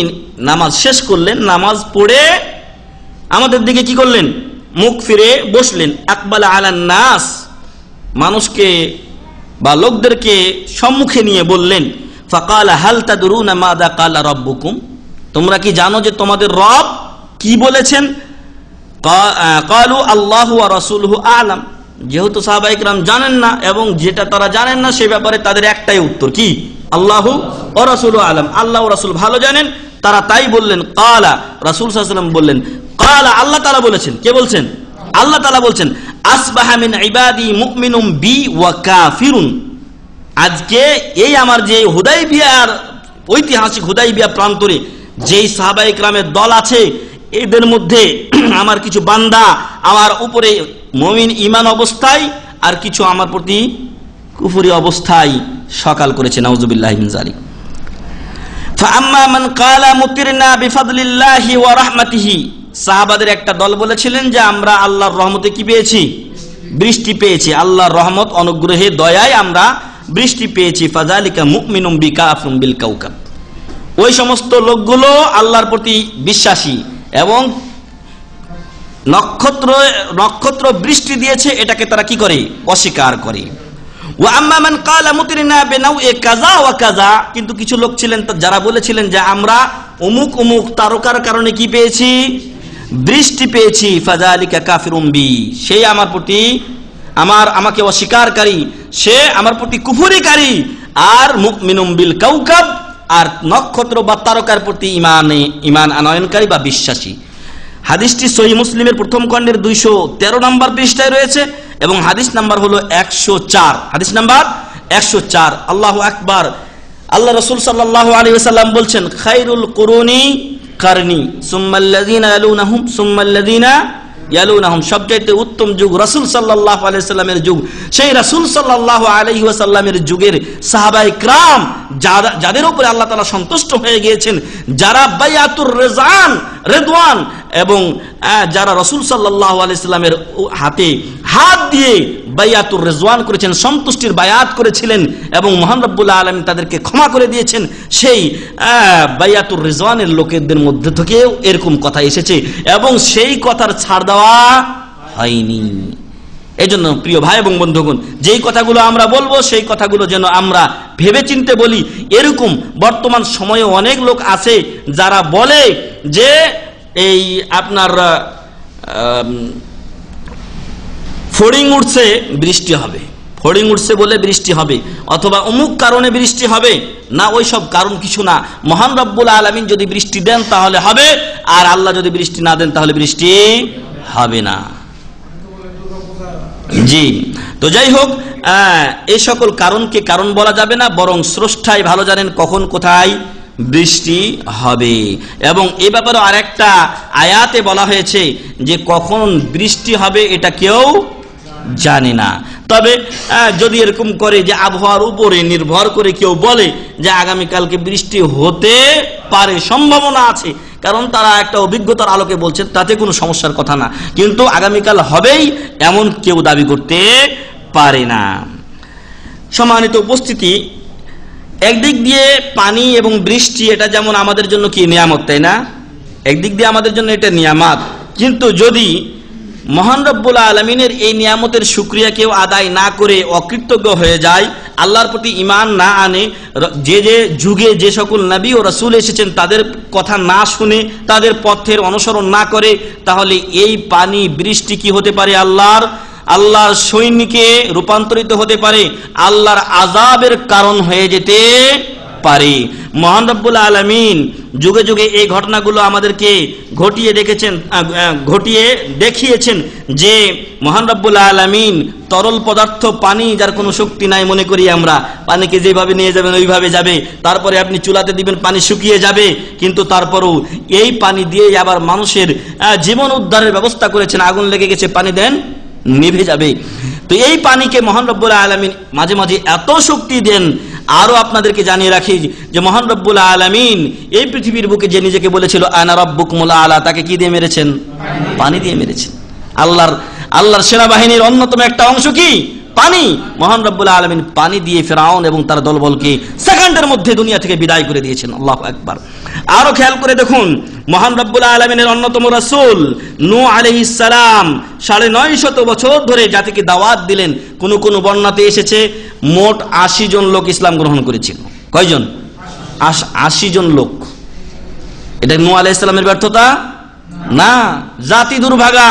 নামাজ শেষ করলেন, নামাজ পড়ে আমাদের দিকে কি করলেন? মুখ ফিরে বসলেন। আকবালা আলান নাস, মানুষকে বা লোকদেরকে সম্মুখে নিয়ে বললেন, ফাকালা হাল তাদরুনা মাযা ক্বালা রাব্বুকুম, তোমরা কি জানো যে তোমাদের রব কি বলেছেন? ক্বালু আল্লাহু ওয়া রাসূলুহু আ'লাম। যেহেতু সাহাবায়ে কেরাম জানেন না, এবং যেটা তারা জানেন না সে ব্যাপারে তাদের একটাই উত্তর, কি? আল্লাহু ওয়া রাসূলুহু আ'লাম, আল্লাহ ও রাসূল ভালো জানেন। তারা তাই বললেন। ক্বালা, রাসূল সাল্লাল্লাহু আলাইহি ওয়াসাল্লাম বললেন, ক্বালা, আল্লাহ তাআলা বলেছেন। কে বলছেন? আল্লাহ তাআলা বলছেন, আসবাহা মিন ইবাদি মুমিনুম বি ওয়া কাফিরুন। আজকে এই আমার যে হুদাইবিয়ার ঐতিহাসিক হুদাইবিয়া প্রান্তরে যেই সাহাবায়ে কেরামের দল আছে, এদের মধ্যে আমার কিছু বান্দা আমার উপরে মুমিন ঈমান অবস্থায়, আর কিছু আমার প্রতি কুফরি অবস্থায় সকাল করেছে। নাউযুবিল্লাহি মিন যালিক। ফাআম্মা মান ক্বালা মুতিরনা বিফাদলিল্লাহি ওয়া রাহমাতিহি, সাহাবাদের একটা দল বলেছিলেন যে আমরা আল্লাহর রহমতে কি পেয়েছি? বৃষ্টি পেয়েছি। আল্লাহর রহমত, অনুগ্রহে, দয়ায় আমরা বৃষ্টি পেয়েছি। ফাযালিকা মুমিনুম বিকাফুম বিল কাওকাব, ওই সমস্ত লোকগুলো আল্লাহর প্রতি বিশ্বাসী এবং নক্ষত্র বৃষ্টি দিয়েছে, এটাকে তারা কি করে? অস্বীকার করে। ওয়া আম্মা মান ক্বালা মুতিরনা বিনাউই কাযা ওয়া কাযা, কিন্তু কিছু লোক ছিলেন যারা বলেছিলেন যে আমরা অমুক অমুক তারকার কারণে কি পেয়েছি? বৃষ্টি পেয়েছি। ফাযালিকা কাফিরুম বি, সেই আমার প্রতি আমাকে অস্বীকারকারী, সে আমার প্রতি কুফরিকারী। আর মুমিনুম বিল কাওকাব, আর নক্ষত্র বা তারকার প্রতি ঈমান আনয়নকারী বা বিশ্বাসী। হাদিসটি সহিহ মুসলিমের প্রথম খণ্ডের 213 নম্বর পৃষ্ঠায় রয়েছে এবং হাদিস নাম্বার হলো 104। হাদিস নাম্বার 104। আল্লাহু আকবার। আল্লাহ রাসূল সাল্লাল্লাহু আলাইহি ওয়াসাল্লাম বলছেন, খায়রুল কুরুনি কারনি সুম্মাল্লাযিনা ইয়ালুনাহুম সুম্মাল্লাযিনা ইয়ালুনাহুম, সবচাইতে উত্তম যুগ রাসূল সাল্লাল্লাহু আলাইহি ওয়াসাল্লামের যুগ। সেই রাসূল সাল্লাল্লাহু আলাইহি ওয়াসাল্লামের যুগের সাহাবায়ে কেরাম যাদের উপরে আল্লাহ তাআলা সন্তুষ্ট হয়ে গিয়েছেন, যারা বায়াতুর রিদওয়ান এবং যারা রাসূল সাল্লাল্লাহু আলাইহি ওয়াসাল্লামের হাতে হাত দিয়ে বায়াতুর রিজওয়ান করেছেন, সন্তুষ্টির বায়াত করেছিলেন, এবং মহান রব্বুল আলামিন তাদেরকে ক্ষমা করে দিয়েছেন, সেই বায়াতুর রিজওয়ানের লোকেদের মধ্যে থেকেও এরকম কথা এসেছে এবং সেই কথার ছাড় দেওয়া হয়নি। এজন্য প্রিয় ভাই এবং বন্ধুগণ, যেই কথাগুলো আমরা বলবো সেই কথাগুলো যেন আমরা ভেবে চিন্তে বলি। এরকম বর্তমান সময়ে অনেক লোক আছে যারা বলে যে এই আপনার ফড়িং উঠছে বৃষ্টি হবে, ফড়িং উঠছে বলে বৃষ্টি হবে, অথবা অমুক কারণে বৃষ্টি হবে। না, ওই সব কারণ কিছু না। মহান রব্বুল আলামিন যদি বৃষ্টি দেন তাহলে হবে, আর আল্লাহ যদি বৃষ্টি না দেন তাহলে বৃষ্টি হবে না। জি, তো যাই হোক, এই সকল কারণকে কারণ বলা যাবে না, বরং স্রষ্টাই ভালো জানেন কখন কোথায় বৃষ্টি হবে। এবং এ ব্যাপারে আরেকটা আয়াতে বলা হয়েছে যে কখন বৃষ্টি হবে এটা কেউ জানি না। তবে যদি এরকম করে যে আবহাওয়ার উপরে নির্ভর করে কেউ বলে যে আগামীকালকে বৃষ্টি হতে পারে, সম্ভাবনা আছে, কারণ তারা একটা অভিজ্ঞতার আলোকে বলছে, তাতে কোনো সমস্যার কথা না। কিন্তু আগামীকাল হবেই এমন কেউ দাবি করতে পারে না। সম্মানিত উপস্থিতি, একদিক দিয়ে পানি এবং বৃষ্টি এটা যেমন আমাদের জন্য কি নিয়ামত, তাই না? একদিক দিয়ে আমাদের জন্য এটা নিয়ামত, কিন্তু যদি মহান রব্বুল আলামিনের এই নিয়ামতের শুকরিয়া কেউ আদায় না করে অকৃতজ্ঞ হয়ে যায়, আল্লাহর প্রতি ঈমান না আনে, যে যে যুগে যে সকল নবী ও রাসূল এসেছেন তাদের কথা না শুনে তাদের পথের অনুসরণ না করে, তাহলে এই পানি বৃষ্টি কি হতে পারে? আল্লাহর সৈনিকে রূপান্তরিত হতে পারে, আল্লাহর আযাবের কারণ হয়ে যেতে পারে। মহান রব্বুল আলামিন যুগে যুগে এই ঘটনাগুলো আমাদেরকে ঘটিয়ে দেখিয়েছেন যে মহান রব্বুল আলামিন তরল পদার্থ পানি, যার কোনো শক্তি নাই মনে করি আমরা, পানিকে যেভাবে নিয়ে যাবেন ওইভাবে যাবে, তারপরে আপনি চুলাতে দিবেন পানি শুকিয়ে যাবে, কিন্তু তারপরেও এই পানি দিয়ে আবার মানুষের জীবন উদ্ধারের ব্যবস্থা করেছেন। আগুন লেগে গেছে, পানি দেন, নিভে যাবে। তো এই পানিকে মহান রব্বুল আলামিন মাঝে মাঝে এত শক্তি দেন। আরো আপনাদেরকে জানিয়ে রাখি যে মহান রব্বুল আলামিন এই পৃথিবীর বুকে যে নিজেকে বলেছিল আনা রাব্বুকুমুল আলা, তাকে কি দিয়ে মেরেছেন? পানি দিয়ে মেরেছেন। আল্লাহর সেনাবাহিনীর অন্যতম একটা অংশ কি? পানি। মহান রব্বুল আলামিন পানি দিয়ে ফিরআউন এবং তার দলবলকে সেকেন্ডের মধ্যে দুনিয়া থেকে বিদায় করে দিয়েছেন। আল্লাহু আকবার। আরো খেয়াল করে দেখুন, মহান রব্বুল আলামিনের অন্যতম রাসূল নূহ আলাইহিস সালাম ৯৫০ বছর ধরে জাতিকে দাওয়াত দিলেন। কোন বর্ণনাতে এসেছে মোট ৮০ জন লোক ইসলাম গ্রহণ করেছিল। কয়জন? ৮০ জন লোক। এটা নূহ আলাইহিস সালামের ব্যর্থতা না, জাতি দুর্ভাগা,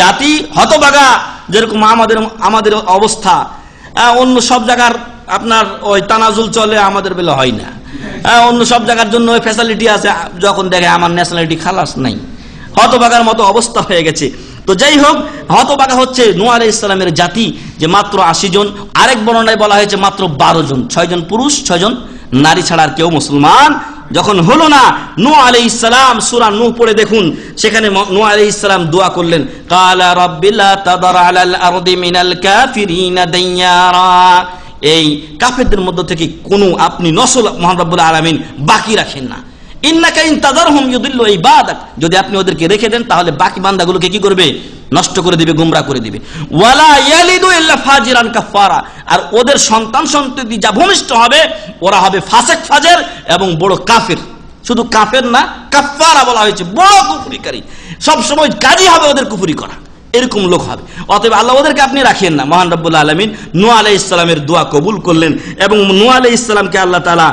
জাতি হতভাগা। যেরকম আমাদের অবস্থা, অন্য সব জায়গার আপনার ওই তানাজুল চলে, আমাদের বেলা হয় না। অন্য সব জায়গার জন্য ওই ফ্যাসিলিটি আছে, যখন দেখে আমার ন্যাশনালিটি খালাস নাই, হতভাগার মতো অবস্থা হয়ে গেছে। তো যাই হোক, হতভাগা হচ্ছে নূহ আলাইহিস সালামের জাতি, যে মাত্র ৮০ জন। আরেক বর্ণনায় বলা হয়েছে মাত্র ১২ জন, ৬ জন পুরুষ ৬ জন নারী ছাড়া আর কেউ মুসলমান যখন হলো না। নূহ আলাইহিস সালাম সূরা নূহ পড়ে দেখুন, সেখানে নূহ আলাইহিস সালাম দোয়া করলেন, কালা রাব্বি লা তাদার আলাল আরদি মিনাল কাফিরিনা দাইয়ারা। এই কাফেরদের মধ্য থেকে কোনো আপনি নসল মহান রব্বুল আলামিন বাকি রাখেন না। ইন্নাকা ইন তাযারহুম ইউদিল্লু ইবাদাক, যদি আপনি ওদেরকে রেখে দেন তাহলে বাকি বান্দাগুলোকে কি করবে? নষ্ট করে দিবে, গোমরা করে দিবে। ওয়ালা ইয়ালিদু ইল্লা ফাজিরান কাফারা, আর ওদের সন্তান সন্ততি যা ভূমিষ্ঠ হবে ওরা হবে ফাসিক ফাজের এবং বড় কাফের। শুধু কাফের না, কাফারা বলা হয়েছে, বড় কুফরিকারী। সব সময় কাজই হবে ওদের কুফরি করা, এরকম লোক হবে। অতএব আল্লাহ ওদেরকে আপনি রাখেন না। মহান রব্বুল আলামিন নূহ আলাইহিস সালামের দোয়া কবুল করলেন এবং নূহ আলাইহিস সালামকে আল্লাহ তাআলা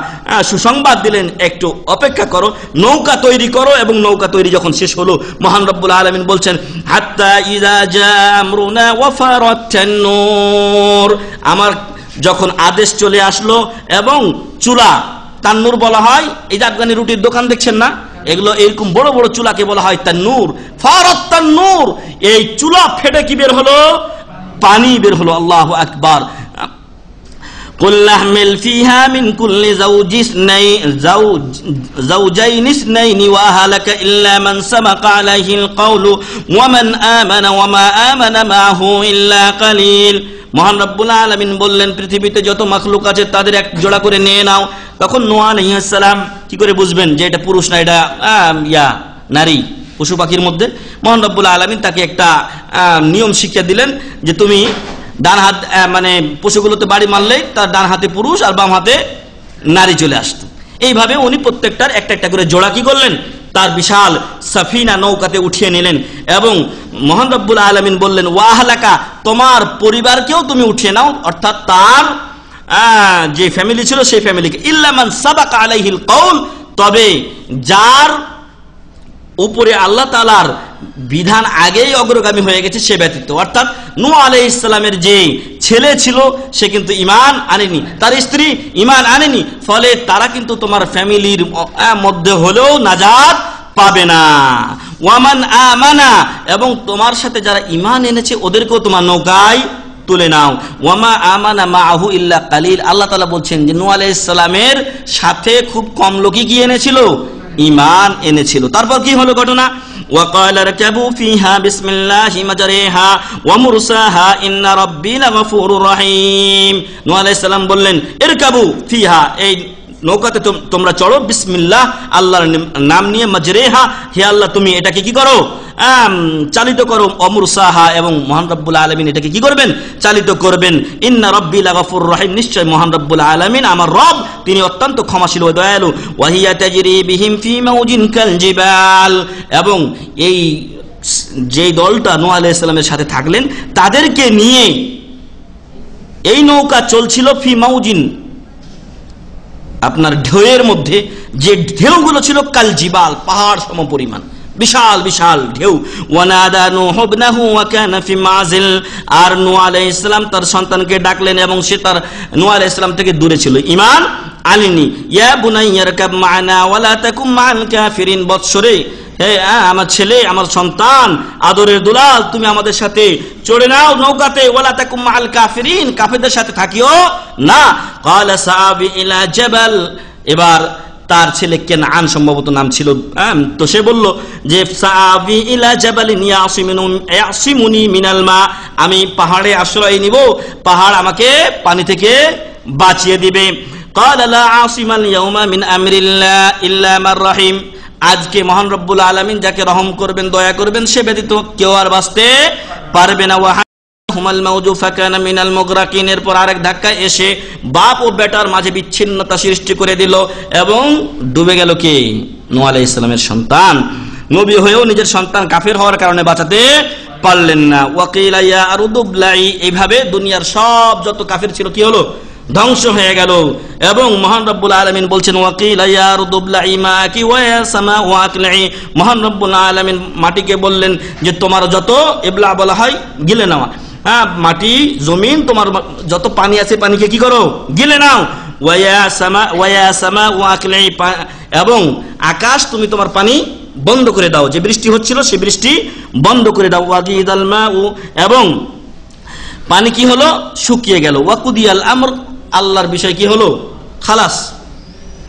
সুসংবাদ দিলেন, একটু অপেক্ষা করো, নৌকা তৈরি করো। এবং নৌকা তৈরি যখন শেষ হলো, মহান রব্বুল আলামিন বলছেন, হাত্তা ইযা জা আমরুনা ওয়া ফারাতান নূর, আমার যখন আদেশ চলে আসলো এবং চুলা, তান্নুর বলা হয়, এই যে আফগানি রুটির দোকান দেখছেন না, এগুলো এরকম বড় বড় চুলাকে বলা হয় তান্নুর। ফারাত তান্নুর, এই চুলা ফেটে কি বের হলো? পানি বের হলো। আল্লাহু আকবার। কুল আহমিল ফিহা মিন কুল্লি যাওজাইন ইসনাইনি ওয়া আহলাকা ইল্লা মান সাবাকা আলাইহিল কওলু ওয়া মান আমানা ওয়া মা আমানা মাহু ইল্লা কালিল। মহান রব্বুল আলামিন বললেন, পৃথিবীতে যত মাখলুক আছে তাদের এক জোড়া করে নিয়ে নাও। তখন নূহ আলাইহিস সালাম কি করে বুঝবেন যে এটা পুরুষ না এটা নারী, পশু পাখির মধ্যে? মহান রব্বুল আলামিন তাকে একটা নিয়ম শিক্ষা দিলেন যে তুমি ডান হাত, মানে পশুগুলোতে বাড়ি মারলেই তার ডান হাতে পুরুষ আর বাম হাতে নারী চলে আসতো। এইভাবে উনি প্রত্যেকটার একটা একটা করে জোড়া কি করলেন? তার বিশাল সাফিনা নৌকাতে উঠিয়ে নিলেন এবং মহান রব্বুল আলামিন বললেন, ওয়া আহলাকা, তোমার পরিবারকেও তুমি উঠিয়ে নাও, অর্থাৎ তার যে ফ্যামিলি ছিল সেই ফ্যামিলিকে। ইল্লা মান সাবাকা আলাইহিল কওল, তবে যার উপরে আল্লাহ তাআলার বিধান আগেই অগ্রগামী হয়ে গেছে সে ব্যতীত। অর্থাৎ নূহ আলাইহিস সালামের যে ছেলে ছিল সে কিন্তু ঈমান আনেনি, তার স্ত্রী ঈমান আনেনি, ফলে তারা কিন্তু তোমার ফ্যামিলির মধ্যে হলেও নাজাত পাবে না। ওয়ামান আমানা, এবং তোমার সাথে যারা ঈমান এনেছে ওদেরকেও তোমার নৌকায় তুলে নাও। ওয়ামা আমানা মাহু ইল্লা কালিল, আল্লাহ তাআলা বলছেন যে নূহ আলাইহিস সালামের সাথে খুব কম লোকই কি এনেছিল? ঈমান এনেছিল। তারপর কি হলো ঘটনা? وقال اركبوا فيها بسم الله مجريها ومرساها إن ربي لغفور رحيم নূহ আলাইহিস সালাম বললেন ইরকাবু ফিহা, এই নৌকাতে তোমরা চড়ো বিসমিল্লাহ আল্লাহর নাম নিয়ে, মাজরেহা হে আল্লাহ তুমি এটাকে কি করো চালিত করো, অমুরসাহা এবং মহান রব্বুল আলামিন এটাকে কি করবেন চালিত করবেন, ইন্না রব্বি লাগাফুর রহিম নিশ্চয় মহান রব্বুল আলামিন আমার রব তিনি অত্যন্ত ক্ষমাশীল ও দয়ালু, ওয়াহিয়া তাজরি বিহিম ফি মাউজিন কাল জিবাল, এবং এই যেই দলটা নূহ আলাইহিস সালামের সাথে থাকলেন তাদেরকে নিয়ে এই নৌকা চলছিল ফি মাউজিন আপনার ঢেউয়ের মধ্যে, যে ঢেউগুলো ছিল কাল জিবাল পাহাড় সমপরিমাণ, বিশাল বিশাল ঢেউ। ওয়ানাদা নূহ ইবনাহু ওয়া কানা ফি মাযিল, আর নূহ আলাইহিস সালাম তার সন্তানকে ডাকলেন এবং সে তার নূহ আলাইহিস সালাম থেকে দূরে ছিল, ঈমান আনেনি। ইয়া বুনাইয়া রকাব মা'না ওয়া লা তাকুম মা'আল কাফিরিন, বৎসরে হে আমার ছেলে আমার সন্তান আদরের দুলাল তুমি আমাদের সাথে চড়ে নাও নৌকাতে, ওয়ালা তাকুম মা'আল কাফিরিন কাফেরদের সাথে থাকিও না। ক্বালা সাআবি ইলা জাবাল, এবার তার ছেলে কেনআন সম্ভবত নাম ছিল, তো সে বলল যে সাআবি ইলা জাবালিন ইয়াসিমুনি মিনাল মা, আমি পাহাড়ে আশ্রয় নিব, পাহাড় আমাকে পানি থেকে বাঁচিয়ে দিবে। ক্বালা লা আসিমাল ইয়াউমা মিন আমরিল্লাহ ইল্লা মার রাহিম, আজকে মহান রব্বুল আলামিন যাকে রহম করবেন দয়া করবেন সে ব্যতীত কেউ আর বাঁচতে পারবে না। হুমাল মাউজু ফাকানা মিনাল মুগরাকিন, এরপর আরেক ধাক্কা এসে বাপ ও বেটার মাঝে বিচ্ছিন্নতা সৃষ্টি করে দিল এবং ডুবে গেল কে নূহ আলাইহিস সালামের সন্তান, নবী হয়েও নিজের সন্তান কাফের হওয়ার কারণে বাঁচাতে পারলেন না। ওয়াকিলা ইয়া আরদু ব্লাই, এইভাবে দুনিয়ার সব যত কাফের ছিল কি হলো ধ্বংস হয়ে গেল। এবং মহান রব্বুল আলামিন বলছেন ওয়াকিলা ইয়া আরদু ব্লাই মাকি ওয়া ইয়া সামা ওয়া আকলি, মহান রব্বুল আলামিন মাটিকে বললেন যে তোমার যত ইবলা বলা হয় গিলে নেওয়া, মাটি জমিন তোমার যত পানি আছে পানিকে কি করো গিলে নাও, ওয়া ইয়া সামা ওয়া আকলি, এবং আকাশ তুমি তোমার পানি বন্ধ করে দাও, যে বৃষ্টি হচ্ছিল সে বৃষ্টি বন্ধ করে দাও। ওয়াগিদাল মাউ, এবং পানি কি হলো শুকিয়ে গেল। ওয়াকুদিয়াল আমর, আল্লাহর বিষয় কি হলো খালাস,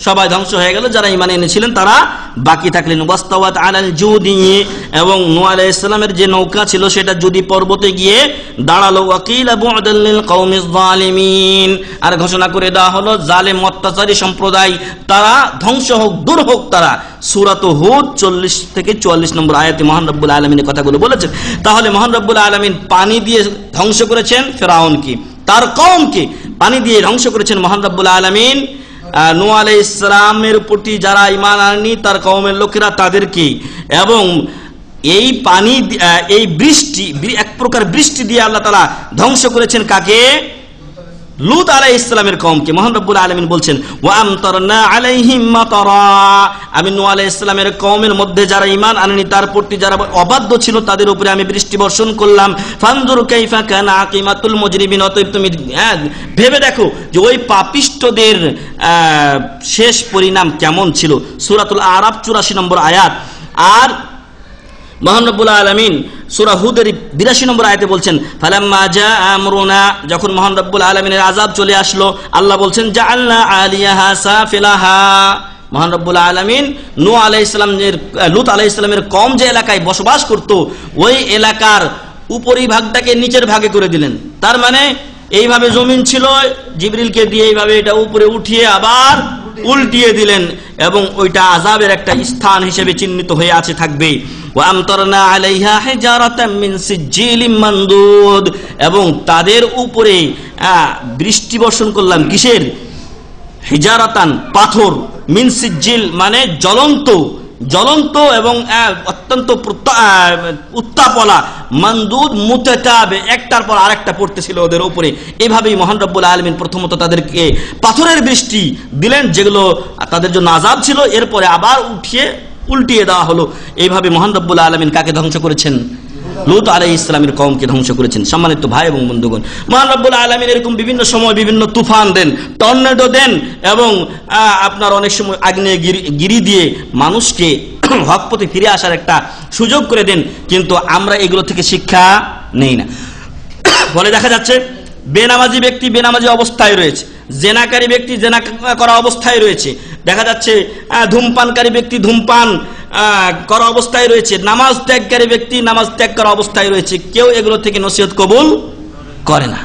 সবাই ধ্বংস হয়ে গেল, যারা ঈমান এনেছিলেন তারা বাকি থাকলেন। ওয়াস্তাওয়াত আলাল জুদি, এবং নূহ আলাইহিস সালামের যে নৌকা ছিল সেটা জুদি পর্বতে গিয়ে দাঁড়ালো। ওয়াকিলা বু'দাল লিল কওমিজ যালিমিন, আর ঘোষণা করে দেওয়া হলো জালেম অত্যাচারী সম্প্রদায় তারা ধ্বংস হোক, দূর হোক তারা। সূরাত হুদ 40 থেকে 44 নম্বর আয়াতে মহান রব্বুল আলামিন কথাগুলো বলেছেন। তাহলে মহান রব্বুল আলামিন পানি দিয়ে ধ্বংস করেছেন ফিরআউনকে, তার কওমকে পানি দিয়ে ধ্বংস করেছেন মহান রব্বুল আলামিন নূহ আলাইহিস সালামের প্রতি যারা ঈমান আনেনি তার কওমের লোকেরা তাদেরকে, এবং এই পানি এই বৃষ্টি এক প্রকার বৃষ্টি দিয়ে আল্লাহ তাআলা ধ্বংস করেছেন কাকে লূত আলাইহিস সালামের কওমকে। মহান রব্বুল আলামিন বলছেন ওয়া আমতারনা আলাইহিম মাতারা, আমি নূহ আলাইহিস সালামের কওমের মধ্যে যারা ঈমান আনেনি তার প্রতি যারা অবাধ্য ছিল তাদের উপরে আমি বৃষ্টি বর্ষণ করলাম। ফানজুর কাইফা কানা আকিমাতুল মুজরিমিন, অতএব তুমি ভেবে দেখো যে ওই পাপিষ্ঠদের শেষ পরিণাম কেমন ছিল। সূরাতুল আরাফ 84 নম্বর আয়াত। আর মহান রব্বুল আলামিন সূরা হুদের 82 নম্বর আয়াতে বলছেন ফালাম্মা জা আমরুনা, যখন মহান রব্বুল আলামিনের আযাব চলে আসলো আল্লাহ বলছেন জাআলনা আলিয়াহা সাফিলাহা, মহান রব্বুল আলামিন নূহ আলাইহিস সালামের লূত আলাইহিস সালামের কওম যে এলাকায় বসবাস করত ওই এলাকার উপরি ভাগটাকে নিচের ভাগে করে দিলেন। তার মানে এইভাবে জমিন ছিল, জিবরিলকে দিয়ে এইভাবে এটা উপরে উঠিয়ে আবার উল্টিয়ে দিলেন, এবং ওইটা আযাবের একটা স্থান হিসেবে চিহ্নিত হয়ে আছে থাকবে। ওয়া আমতারনা আলাইহা হিজারাতাম মিন সিজ্জিলিম মানদুদ, এবং তাদের উপরে বৃষ্টি বর্ষণ করলাম কিসের হিজারাতান পাথর, মিন সিজ্জিল মানে জ্বলন্ত জ্বলন্ত এবং অত্যন্ত উত্তাপলা, মানদুদ মুতাতাবে একটার পর আরেকটা পড়তেছিল ওদের উপরে। এইভাবেই মহান রব্বুল আলামিন প্রথমত তাদেরকে পাথরের বৃষ্টি দিলেন যেগুলো তাদের জন্য আযাব ছিল, এরপরে আবার উল্টিয়ে দেওয়া হলো। এইভাবে মহান রব্বুল আলামিন কাকে ধ্বংস করেছেন লূত আলাইহিস সালামের কওমকে ধ্বংস করেছেন। সম্মানিত ভাই এবং বন্ধুগণ, মহান রব্বুল আলামিন এরকম বিভিন্ন সময় বিভিন্ন তুফান দেন, টর্নেডো দেন, এবং আপনার অনেক সময় আগ্নেয়গিরি দিয়ে মানুষকে হক পথে ফিরে আসার একটা সুযোগ করে দেন, কিন্তু আমরা এগুলো থেকে শিক্ষা নেই না। ফলে দেখা যাচ্ছে বেনামাজি ব্যক্তি বেনামাজি অবস্থায় রয়েছে, জেনাকারী ব্যক্তি জেনা করা অবস্থায় রয়েছে, দেখা যাচ্ছে ধূমপানকারী ব্যক্তি ধূমপান করা অবস্থায় রয়েছে, নামাজ ত্যাগকারী ব্যক্তি নামাজ ত্যাগ করা অবস্থায় রয়েছে, কেউ এগুলো থেকে নসিহত কবুল করে না।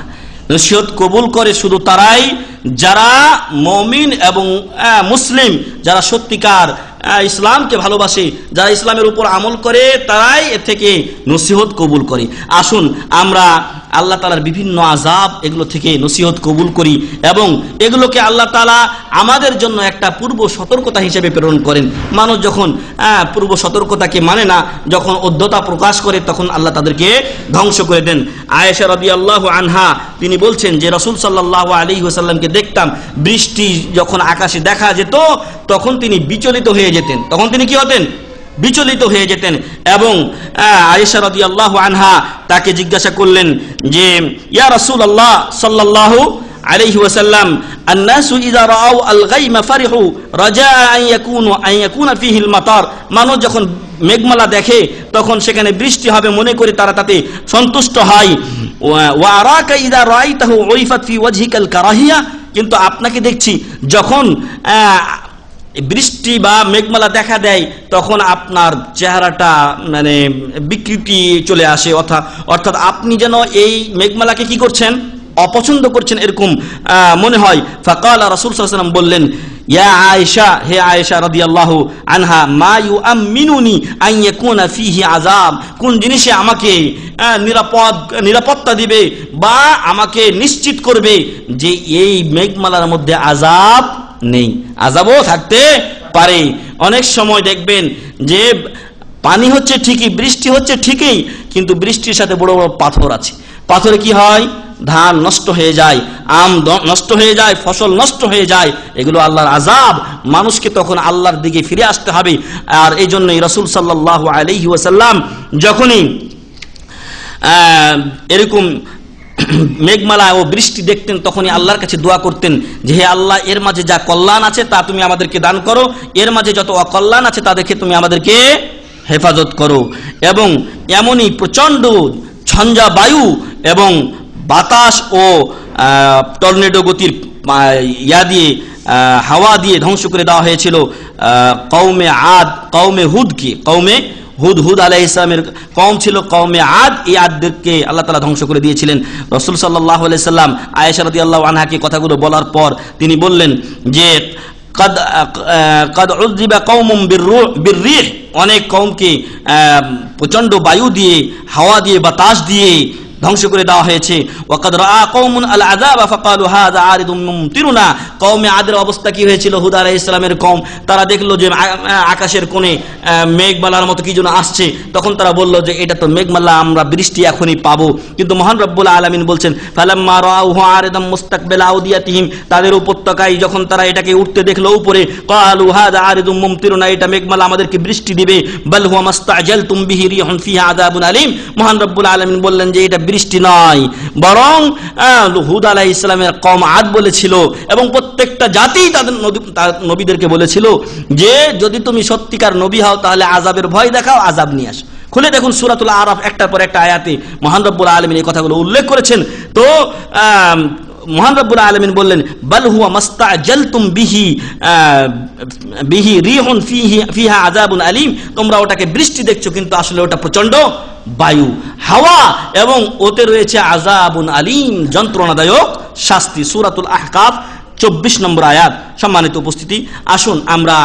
নসিহত কবুল করে শুধু তারাই যারা মুমিন এবং মুসলিম, যারা সত্যিকার ইসলামকে ভালোবাসে, যারা ইসলামের উপর আমল করে, তারাই এর থেকে নসিহত কবুল করে। আসুন আমরা আল্লাহ তাআলার বিভিন্ন আযাব এগুলো থেকে নসিহত কবুল করি এবং এগুলোকে আল্লাহ তাআলা আমাদের জন্য একটা পূর্ব সতর্কতা হিসেবে প্রেরণ করেন। মানুষ যখন পূর্ব সতর্কতাকে মানে না, যখন অধ্যতা প্রকাশ করে, তখন আল্লাহ তাদেরকে ধ্বংস করে দেন। আয়েশা রাদিয়াল্লাহু আনহা তিনি বলছেন যে রাসূল সাল্লাল্লাহু আলাইহি ওয়াসাল্লামকে দেখতাম বৃষ্টি যখন আকাশে দেখা যেত তখন তিনি বিচলিত হয়ে যেতেন। তখন তিনি কি হতেন? বিচলিত হয়ে যেতেন। এবং আয়েশা রাদিয়াল্লাহু আনহা তাকে জিজ্ঞাসা করলেন যে ইয়া রাসূলুল্লাহ সাল্লাল্লাহু আলাইহি ওয়াসাল্লাম আন-নাসু ইযা রাআউ আল-গায়মা ফারিহু রাজা আন ইয়াকুনা ফিহি আল-মাতার, মানুষ যখন মেঘমালা দেখে তখন সেখানে বৃষ্টি হবে মনে করে তারা তাতে সন্তুষ্ট হয়। ওয়া আরাকা ইযা রাআইতাহু উইফাত ফি ওয়াজহিকা আল-কারাহিয়া, কিন্তু আপনাকে দেখছি যখন বৃষ্টি বা মেঘমালা দেখা দেয় তখন আপনার চেহারাটা মানে বিকৃতি চলে আসে, অর্থাৎ আপনি যেন এই মেঘমালাকে কি করছেন? অপছন্দ করছেন, এরকম মনে হয়। ফাকালা রাসূল সাল্লাল্লাহু আলাইহি ওয়াসাল্লাম বললেন ইয়া আয়েশা, হে আয়েশা রাদিয়াল্লাহু আনহা, মা ইউআমিনুনি আন ইয়াকুনা ফিহি আযাব, কোন জিনিসে আমাকে নিরাপত্তা দিবে বা আমাকে নিশ্চিত করবে যে এই মেঘমালার মধ্যে আযাব নেই? আযাবও থাকতে পারে। অনেক সময় দেখবেন যে পানি হচ্ছে ঠিকই, বৃষ্টি হচ্ছে ঠিকই, কিন্তু বৃষ্টির সাথে বড় বড় পাথর আছে। পাথরে কি হয়? ধান নষ্ট হয়ে যায়, আম নষ্ট হয়ে যায়, ফসল নষ্ট হয়ে যায়। এগুলো আল্লাহর আযাব। মানুষকে তখন আল্লাহর দিকে ফিরে আসতে হবে। আর এই জন্যই রাসূল সাল্লাল্লাহু আলাইহি ওয়াসাল্লাম যখনই এরকম মেঘমালা ও বৃষ্টি দেখতেন তখনই আল্লাহর কাছে দোয়া করতেন যে হে আল্লাহ, এর মাঝে যা কল্যাণ আছে তা তুমি আমাদেরকে দান করো, এর মাঝে যত অকল্যাণ আছে তা দেখে তুমি আমাদেরকে হেফাজত করো। এবং এমনই প্রচণ্ড ঝঞ্ঝা বায়ু এবং বাতাস ও টর্নেডো গতির হাওয়া দিয়ে ধ্বংস করে দেওয়া হয়েছিল কওমে আদ, কওমে হুদকে। হুদ আলাইহিস সালামের কওম ছিল কওমে আদ, এই আদদেরকে আল্লাহ তাআলা ধ্বংস করে দিয়েছিলেন। রাসূল সাল্লাল্লাহু আলাইহি সাল্লাম আয়েশা রাদিয়াল্লাহু আনহাকে কথাগুলো বলার পর তিনি বললেন যে কাদ উযিবা কওমুম বিররিহ, অনেক কওমকে প্রচণ্ড বায়ু দিয়ে, হাওয়া দিয়ে, বাতাস দিয়ে ধ্বংস করে দেওয়া হয়েছে। ওয়াকাদ রাআ কওমুন আল আযাবা ফাকালু হাযা আরিদুম মুমতিরুনা, কওমে আদের অবস্থা কি হয়েছিল? হুদ আলাইহিস সালামের কওম, তারা দেখলো যে আকাশের কোণে মেঘমালার মতো কি যেন আসছে, তখন তারা বলল যে এটা তো মেঘমালা, আমরা বৃষ্টি এখনই পাবো। কিন্তু মহান রব্বুল আলামিন বলছেন ফালাম্মা রাআউহু আরিদাম মুস্তাকবিলা আউদিয়াতিহিম, তাদের উপত্যকায় যখন তারা এটাকে উঠতে দেখলো উপরে, ক্বালু হাযা আরিদুম মুমতিরুনা, এটা মেঘমালা আমাদেরকে বৃষ্টি দিবে। বাল হুয়া মাস্তাজালতুম বিহি রিহুন ফিহা আযাবুন আলীম, মহান রব্বুল আলামিন বললেন যে এটা বৃষ্টি নয়, বরং হুদ আলাইহিস সালামের কওম আদ বলেছিল এবং প্রত্যেকটা জাতি তাদের নবীদেরকে বলেছিল যে যদি তুমি সত্যিকার নবী হও তাহলে আযাবের ভয় দেখাও, আযাব নিয়ে আসো। খুলে দেখুন সূরাতুল আরাফ, একটার পর একটা আয়াতে মহান রব্বুল আলামিন এই কথাগুলো উল্লেখ করেছেন। তো মহান রব্বুল আলামিন বললেন বাল হুয়া মাস্তাজালতুম বিহি রিহুন ফিহা আযাবুন আলীম, তোমরা ওটাকে বৃষ্টি দেখছো কিন্তু আসলে ওটা প্রচন্ড বায়ু, হাওয়া এবং ওতে রয়েছে আযাবুন আলীম, যন্ত্রণাদায়ক শাস্তি। সূরাতুল আহকাফ 24 নম্বর আয়াত। সম্মানিত উপস্থিতি, আসুন আমরা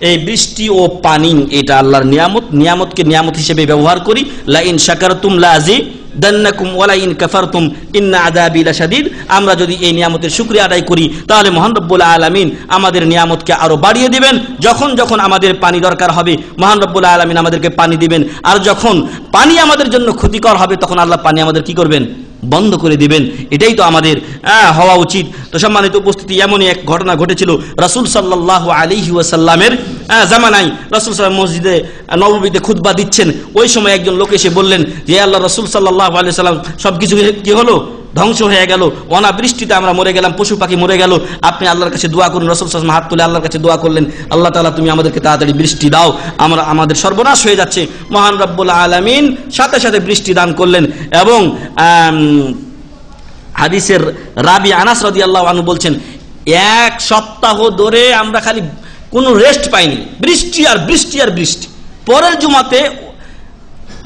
এই বৃষ্টি ও পানি এটা আল্লাহর নিয়ামত, নিয়ামতকে নিয়ামত হিসেবে ব্যবহার করি। লা ইন শাকারতুম লাযিদান্নাকুম ওয়া লা ইন কাফারতুম ইন্না আযাবি লাশাদীদ, আমরা যদি এই নিয়ামতের শুকরিয়া আদায় করি তাহলে মহান রব্বুল আলামিন আমাদের নিয়ামতকে আরো বাড়িয়ে দিবেন। যখন যখন আমাদের পানি দরকার হবে মহান রব্বুল আলামিন আমাদেরকে পানি দিবেন, আর যখন পানি আমাদের জন্য ক্ষতিকর হবে তখন আল্লাহ পানি আমাদের কি করবেন? বন্ধ করে দিবেন। এটাই তো আমাদের হওয়া উচিত। তো সম্মানিত উপস্থিতি, এমনই এক ঘটনা ঘটেছিল রাসূল সাল্লাল্লাহু আলাইহি ওয়াসাল্লামের জামানায়। রাসূল সাল্লাল্লাহু মসজিদে নববীতে খুতবা দিচ্ছেন, ওই সময় একজন লোক এসে বললেন যে আল্লাহ রাসূল সাল্লাল্লাহু আলাইহি ওয়াসাল্লাম সবকিছু কি হলো? ধ্বংস হয়ে গেল, অনাবৃষ্টিতে আমরা মরে গেলাম, পশু পাখি মরে গেল, আপনি আল্লাহর কাছে দোয়া করুন। রাসূল সাল্লাল্লাহু আলাইহি ওয়াসাল্লাম হাত তুলে আল্লাহর কাছে দোয়া করলেন, আল্লাহ তাআলা তুমি আমাদেরকে তাড়াতাড়ি বৃষ্টি দাও, আমাদের সর্বনাশ হয়ে যাচ্ছে। মহান রব্বুল আলামিন সাথে সাথে বৃষ্টি দান করলেন। এবং হাদিসের রাবি আনাস রাদিয়াল্লাহু আনহু বলছেন 1 সপ্তাহ ধরে আমরা খালি কোনো রেস্ট পাইনি, বৃষ্টি আর বৃষ্টি আর বৃষ্টি। পরের জুমাতে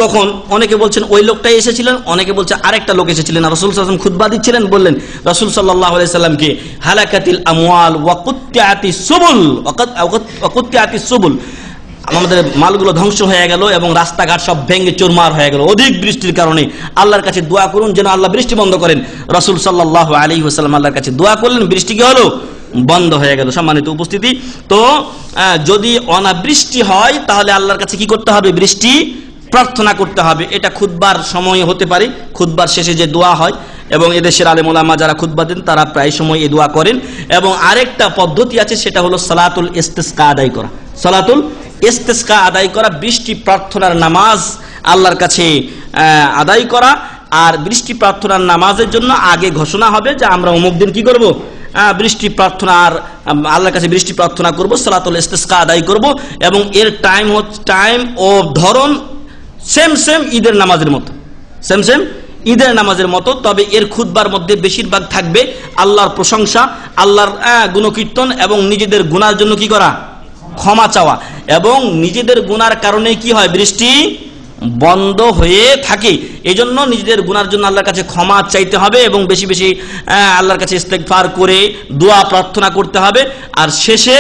তখন অনেকে বলছেন ওই লোকটাই এসেছিলেন, অনেকে বলছে আরেকটা লোক এসেছিলেন। রাসূল সাল্লাল্লাহু আলাইহি ওয়াসাল্লাম খুতবা দিচ্ছিলেন, বললেন রাসূল সাল্লাল্লাহু আলাইহি সাল্লামকে, হালাকাতিল আমওয়াল ওয়া কুত্তিআতিস সুবুল ওয়া কুত্তিআতিস সুবুল, আমাদের মালগুলো ধ্বংস হয়ে গেল এবং রাস্তাঘাট সব ভেঙে চুরমার হয়ে গেল অধিক বৃষ্টির কারণে। আল্লাহর কাছে দোয়া করুন যেন আল্লাহ বৃষ্টি বন্ধ করেন। রাসূল সাল্লাল্লাহু আলাইহি ওয়াসাল্লাম আল্লাহর কাছে দোয়া করলেন, বৃষ্টি কি হলো? বন্ধ হয়ে গেল। সম্মানিত উপস্থিতি, তো যদি অনাবৃষ্টি হয় তাহলে আল্লাহর কাছে কি করতে হবে? বৃষ্টি প্রার্থনা করতে হবে। এটা খুতবার সময় হতে পারে, খুতবার শেষে যে দোয়া হয়, এবং এদেশের আলেম ওলামা যারা খুতবা দেন তারা প্রায় সময় এই দোয়া করেন। এবং আরেকটা পদ্ধতি আছে, সেটা হলো সালাতুল ইস্তিসকা আদায় করা। সালাতুল ইস্তিসকা আদায় করা, বৃষ্টি প্রার্থনার নামাজ আল্লাহর কাছে আদায় করা। আর বৃষ্টি প্রার্থনার নামাজের জন্য আগে ঘোষণা হবে যে আমরা অমুক দিন কি করব? বৃষ্টি প্রার্থনার আল্লাহর কাছে বৃষ্টি প্রার্থনা করব, সালাতুল ইস্তিসকা আদায় করব। এবং এর টাইম ও ধরন সেম ঈদের নামাজের মতো, সেম ঈদের নামাজের মতো। তবে এর খুতবার মধ্যে বেশিরভাগ থাকবে আল্লাহর প্রশংসা, আল্লাহর গুণকীর্তন এবং নিজেদের গুনার জন্য কি করা? ক্ষমা চাওয়া। এবং নিজেদের গুনার কারণে কি হয়? বৃষ্টি বন্ধ হয়ে থাকে। এই জন্য নিজেদের গুনার জন্য আল্লাহর কাছে ক্ষমা চাইতে হবে এবং বেশি বেশি আল্লাহর কাছে ইস্তেগফার করে দোয়া প্রার্থনা করতে হবে। আর শেষে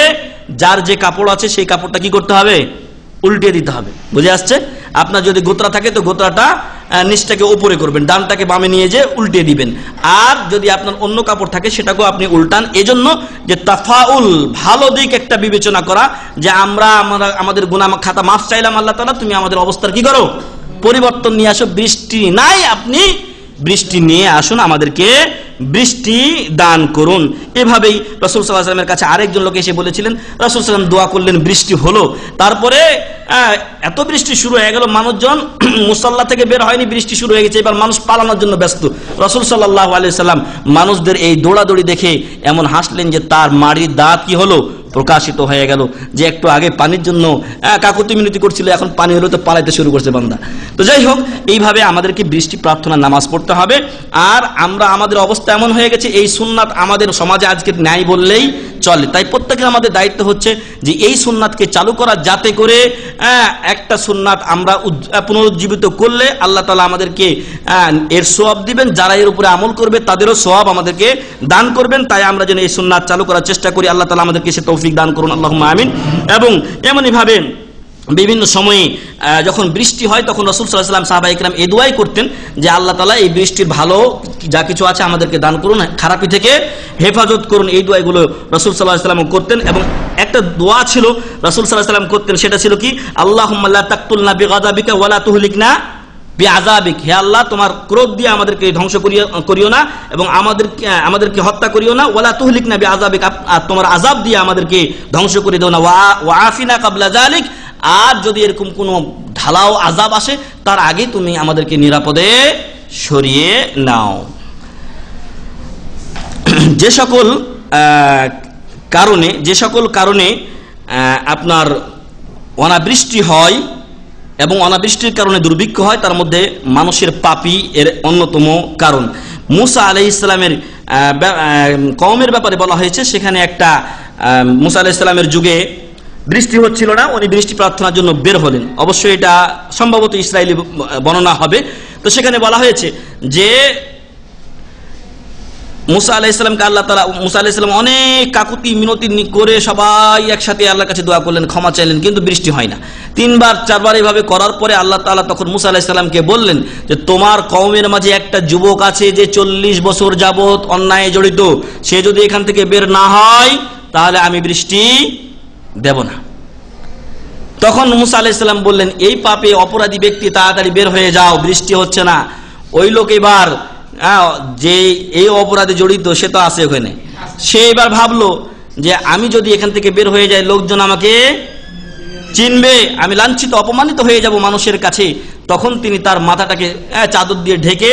যার যে কাপড় আছে সেই কাপড়টা কি করতে হবে? উল্টে দিতে হবে। বুঝে আসছে? আপনার যদি গোত্রা থাকে তো গোত্রাটা নিচটাকে উপরে করবেন, ডানটাকে বামে নিয়ে যে উল্টে দিবেন। আর যদি আপনার অন্য কাপড় থাকে সেটাকেও আপনি উল্টান। এজন্য যে তাফাউল, ভালো দিক একটা বিবেচনা করা, যে আমরা আমাদের গুনাহ খাতা মাফ চাইলাম, আল্লাহ তাআলা তুমি আমাদের অবস্থার কি করো? পরিবর্তন নিয়ে আসো। বৃষ্টি নাই, আপনি বৃষ্টি নিয়ে আসুন, আমাদেরকে বৃষ্টি দান করুন। এভাবেই রাসূল সাল্লাল্লাহু আলাইহি ওয়াসাল্লামের কাছে আরেকজন লোক এসে বলেছিলেন, রাসূল সাল্লাল্লাহু আলাইহি ওয়াসাল্লাম দোয়া করলেন, বৃষ্টি হলো। তারপরে এত বৃষ্টি শুরু হয়ে গেল, মানুষজন মুসাল্লা থেকে বের হয়নি, বৃষ্টি শুরু হয়ে গেছে, এবার মানুষ পালানোর জন্য ব্যস্ত। রাসূল সাল্লাল্লাহু আলাইহি ওয়াসাল্লাম মানুষদের এই দৌড়াদৌড়ি দেখে এমন হাসলেন যে তার মাড়ির দাঁত কি হলো? প্রকাশিত হয়ে গেল। যে একটু আগে পানির জন্য কাকুতি মিনতি করছিল, এখন পানি হলো তো পালাইতে শুরু করছে বান্দা। তো যাই হোক, এইভাবে আমাদেরকে বৃষ্টি প্রার্থনার নামাজ পড়তে হবে। আর আমরা আমাদের অবস্থা এমন হয়ে গেছে, এই সুন্নাত আমাদের সমাজে আজকে নাই বললেই চলে। তাই প্রত্যেকের আমাদের দায়িত্ব হচ্ছে যে এই সুন্নাতকে চালু করা, যাতে করে একটা সুন্নাত আমরা পুনরুজ্জীবিত করলে আল্লাহ তাআলা আমাদেরকে এর সওয়াব দিবেন, যারা এর উপরে আমল করবে তাদেরও সওয়াব আমাদেরকে দান করবেন। তাই আমরা যেন এই সুন্নাত চালু করার চেষ্টা করি। আল্লাহ তাআলা আমাদেরকে সে তৌফিক দান করুন, আল্লাহুম্মা আমিন। এবং এমনই ভাবে বিভিন্ন সময়ে যখন বৃষ্টি হয় তখন রাসূল সাল্লাল্লাহু আলাইহি ওয়াসাল্লাম সাহাবায়ে কিরাম এই দোয়াই করতেন যে আল্লাহ তাআলা এই বৃষ্টির ভালো যা কিছু আছে আমাদেরকে দান করুন, খারাপি থেকে হেফাজত করুন। এই দোয়াগুলো রাসূল সাল্লাল্লাহু আলাইহি ওয়াসাল্লাম করতেন। এবং একটা দোয়া ছিল রাসূল সাল্লাল্লাহু আলাইহি ওয়াসাল্লাম করতেন, সেটা ছিল কি? আল্লাহুম্মা লা তাকতুলনা বিগাযাবিকা ওয়া লা তুহলিকনা বিআযাবিক। হে আল্লাহ, তোমার ক্রোধ দিয়ে আমাদেরকে ধ্বংস করিও না এবং আমাদেরকে হত্যা করিও না। ওয়ালা তুহলিকনা বিআযাবিক, আর তোমার আযাব দিয়ে আমাদেরকে ধ্বংস করে দাও না। ওয়া আফিনা ক্বাবলা যালিক, আর যদি এরকম কোনো ঢালাও আযাব আসে তার আগে তুমি আমাদেরকে নিরাপদে সরিয়ে নাও। যে সকল কারণে আপনার অনাবৃষ্টি হয় এবং অনাবৃষ্টির কারণে দুর্ভিক্ষ হয়, তার মধ্যে মানুষের পাপী এর অন্যতম কারণ। মুসা আলাইহিস সালামের কওমের ব্যাপারে বলা হয়েছে, সেখানে একটা মুসা আলাইহিস সালামের যুগে বৃষ্টি হচ্ছিল না, উনি বৃষ্টি প্রার্থনার জন্য বের হলেন। অবশ্যই এটা সম্ভবত ইসরায়েলি বর্ণনা হবে। তো সেখানে বলা হয়েছে যে মুসা আলাইহিস সালামকে আল্লাহ তাআলা, মুসা আলাইহিস সালাম অনেক কাকুতি মিনতি করে সবাই একসাথে আল্লাহর কাছে দোয়া করলেন, ক্ষমা চাইলেন, কিন্তু বৃষ্টি হয় না। 3বার 4বার এইভাবে করার পরে আল্লাহ তাআলা তখন মুসা আলাইহিস সালামকে বললেন যে তোমার কওমের মাঝে একটা যুবক আছে যে 40 বছর যাবত অন্যায়ে জড়িত, সে যদি এখান থেকে বের না হয় তাহলে আমি বৃষ্টি দেব না। তখন মুসা আলাইহিস সালাম বললেন, এই পাপে অপরাধী ব্যক্তি তাড়াতাড়ি বের হয়ে যাও, বৃষ্টি হচ্ছে না। ওই লোক এবার যে এই অপরাধে জড়িত সে তো আছে ওখানে, সে এবার ভাবলো যে আমি যদি এখান থেকে বের হয়ে যাই লোকজন আমাকে চিনবে, আমি লাঞ্ছিত অপমানিত হয়ে যাব মানুষের কাছে। তখন তিনি তার মাথাটাকে চাদর দিয়ে ঢেকে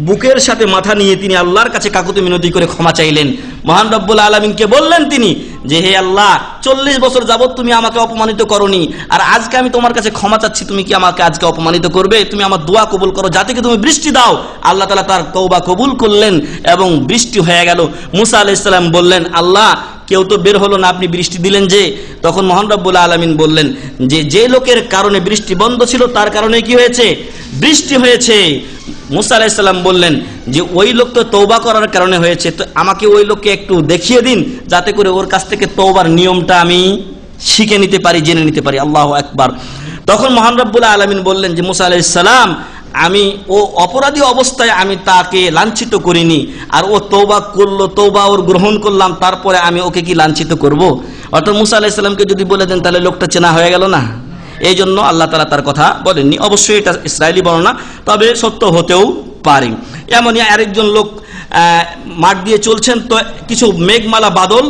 বুকের সাথে মাথা নিয়ে তিনি আল্লাহর কাছে কাকুতি মিনতি করে ক্ষমা চাইলেন। মহান রব্বুল আলামিনকে বললেন তিনি যে হে আল্লাহ, 40 বছর যাবত তুমি আমাকে অপমানিত করনি, আর আজকে আমি তোমার কাছে ক্ষমা চাচ্ছি, তুমি কি আমাকে আজকে অপমানিত করবে? তুমি আমার দোয়া কবুল করো, যাতে কি তুমি বৃষ্টি দাও। আল্লাহ তাআলা তার তওবা কবুল করলেন এবং বৃষ্টি হয়ে গেল। মুসা আলাইহিস সালাম বললেন, আল্লাহ কেউ তো বের হলো না, আপনি বৃষ্টি দিলেন যে। তখন মহান রব্বুল আলামিন বললেন যে লোকের কারণে বৃষ্টি বন্ধ ছিল তার কারণে কি হয়েছে, বৃষ্টি হয়েছে। মুসা আলাইহিস সালাম বললেন যে ওই লোক তো তওবা করার কারণে হয়েছে, তো আমাকে ওই লোককে একটু দেখিয়ে দিন যাতে করে ওর কাছ থেকে তওবার নিয়মটা আমি শিখে নিতে পারি, জেনে নিতে পারি। আল্লাহু আকবার। তখন মহান রব্বুল আলামিন বললেন যে মুসা আলাইহিস সালাম, আমি ও অপরাধী অবস্থায় আমি তাকে লাঞ্ছিত করিনি, আর ও তওবা করলো, তওবা ওর গ্রহণ করলাম, তারপরে আমি ওকে কি লাঞ্ছিত করব? অর্থাৎ মুসা আলাইহিস সালামকে যদি বলে দেন তাহলে লোকটা চেনা হয়ে গেল না। এই জন্য আল্লাহ তাআলা তার কথা বলেননি। অবশ্যই এটা ইসরায়েলি বর্ণনা, তবে সত্য হতেও পারে। এমনই আরেকজন লোক মাঠ দিয়ে চলছেন, তো কিছু মেঘমালা বাদল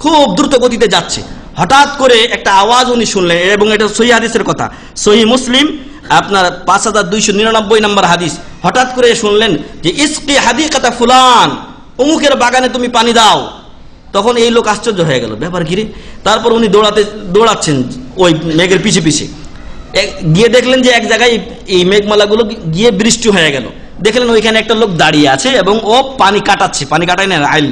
খুব দ্রুত গতিতে যাচ্ছে। হঠাৎ করে একটা আওয়াজ উনি শুনলেন, এবং এটা সহিহ হাদিসের কথা, সহিহ মুসলিম আপনার 5299 নম্বর হাদিস। হঠাৎ করে শুনলেন যে ইসকি হাদিকাতা ফুলান, অমুকের বাগানে তুমি পানি দাও। তখন এই লোক আশ্চর্য হয়ে গেল, ব্যাপার কি রে? তারপর উনি দৌড়াচ্ছেন ওই মেঘের পিছে পিছে, গিয়ে দেখলেন যে এক জায়গায় এই মেঘমালাগুলো গিয়ে বৃষ্টি হয়ে গেল। দেখলেন ওইখানে একটা লোক দাঁড়িয়ে আছে এবং ও পানি কাটাচ্ছে, পানি কাটায় না, আইল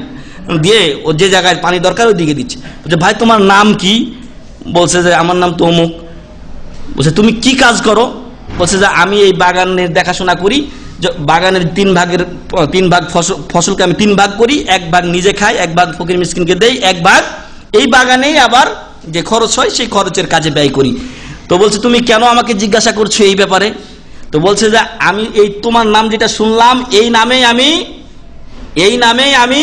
দিয়ে ও যে জায়গায় পানি দরকার ওই দিকে দিচ্ছে। বলছে ভাই তোমার নাম কি? বলছে যে আমার নাম তো অমুক। বলছে তুমি কি কাজ করো? বলছে যে আমি এই বাগানের দেখাশোনা করি, বাগানের তিন ভাগ ফসলকে আমি 3 ভাগ করি, 1 ভাগ নিজে খাই, 1 ভাগ ফকির মিসকিনকে দেই, 1 ভাগ এই বাগানেই আবার যে খরচ হয় সেই খরচের কাজে ব্যয় করি। তো বলছে তুমি কেন আমাকে জিজ্ঞাসা করছো এই ব্যাপারে? তো বলছে যে আমি এই তোমার নাম যেটা শুনলাম এই নামেই আমি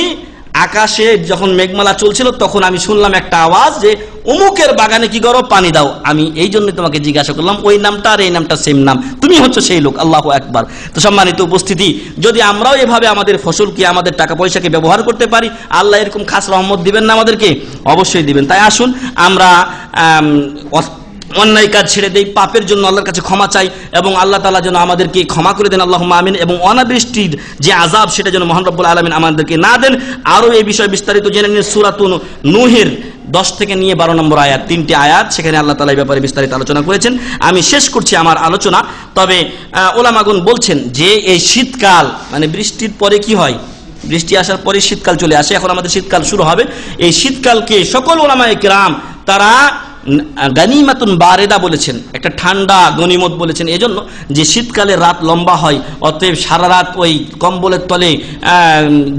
আকাশে যখন মেঘমালা চলছিল তখন আমি শুনলাম একটা আওয়াজ যে অমুকের বাগানে কি করো, পানি দাও। আমি এই জন্য তোমাকে জিজ্ঞাসা করলাম, ওই নামটা আর এই নামটা সেম নাম, তুমি হচ্ছে সেই লোক। আল্লাহু আকবার। তো সম্মানিত উপস্থিতি, যদি আমরাও এভাবে আমাদের ফসলকে, আমাদের টাকা পয়সাকে ব্যবহার করতে পারি, আল্লাহ এরকম খাস রহমত দিবেন না আমাদেরকে? অবশ্যই দিবেন। তাই আসুন আমরা অন্যায় কাজ ছেড়ে দেই, পাপের জন্য আল্লাহর কাছে ক্ষমা চাই, এবং আল্লাহ তাআলা যেন আমাদেরকে ক্ষমা করে দেন, আল্লাহুম্মা আমিন। এবং অনাবৃষ্টির যে আযাব সেটা যেন মহান রব্বুল আলামিন আমাদেরকে না দেন। আরো এই বিষয়ে বিস্তারিত জেনে নিন সূরাতুন নূহের 10 থেকে নিয়ে 12 নম্বর আয়াত, 3টি আয়াত, সেখানে আল্লাহ তাআলা এই ব্যাপারে বিস্তারিত আলোচনা করেছেন। আমি শেষ করছি আমার আলোচনা। তবে ওলামাগণ বলছেন যে এই শীতকাল মানে বৃষ্টির পরে কি হয়, বৃষ্টি আসার পরে শীতকাল চলে আসে, এখন আমাদের শীতকাল শুরু হবে। এই শীতকালকে সকল ওলামায়ে কেরাম তারা গানিমাতুন বারেদা বলেছেন, একটা ঠান্ডা গনিমত বলেছেন, এজন্য যে শীতকালে রাত লম্বা হয়, অতএব সারা রাত ওই কম্বলের তলে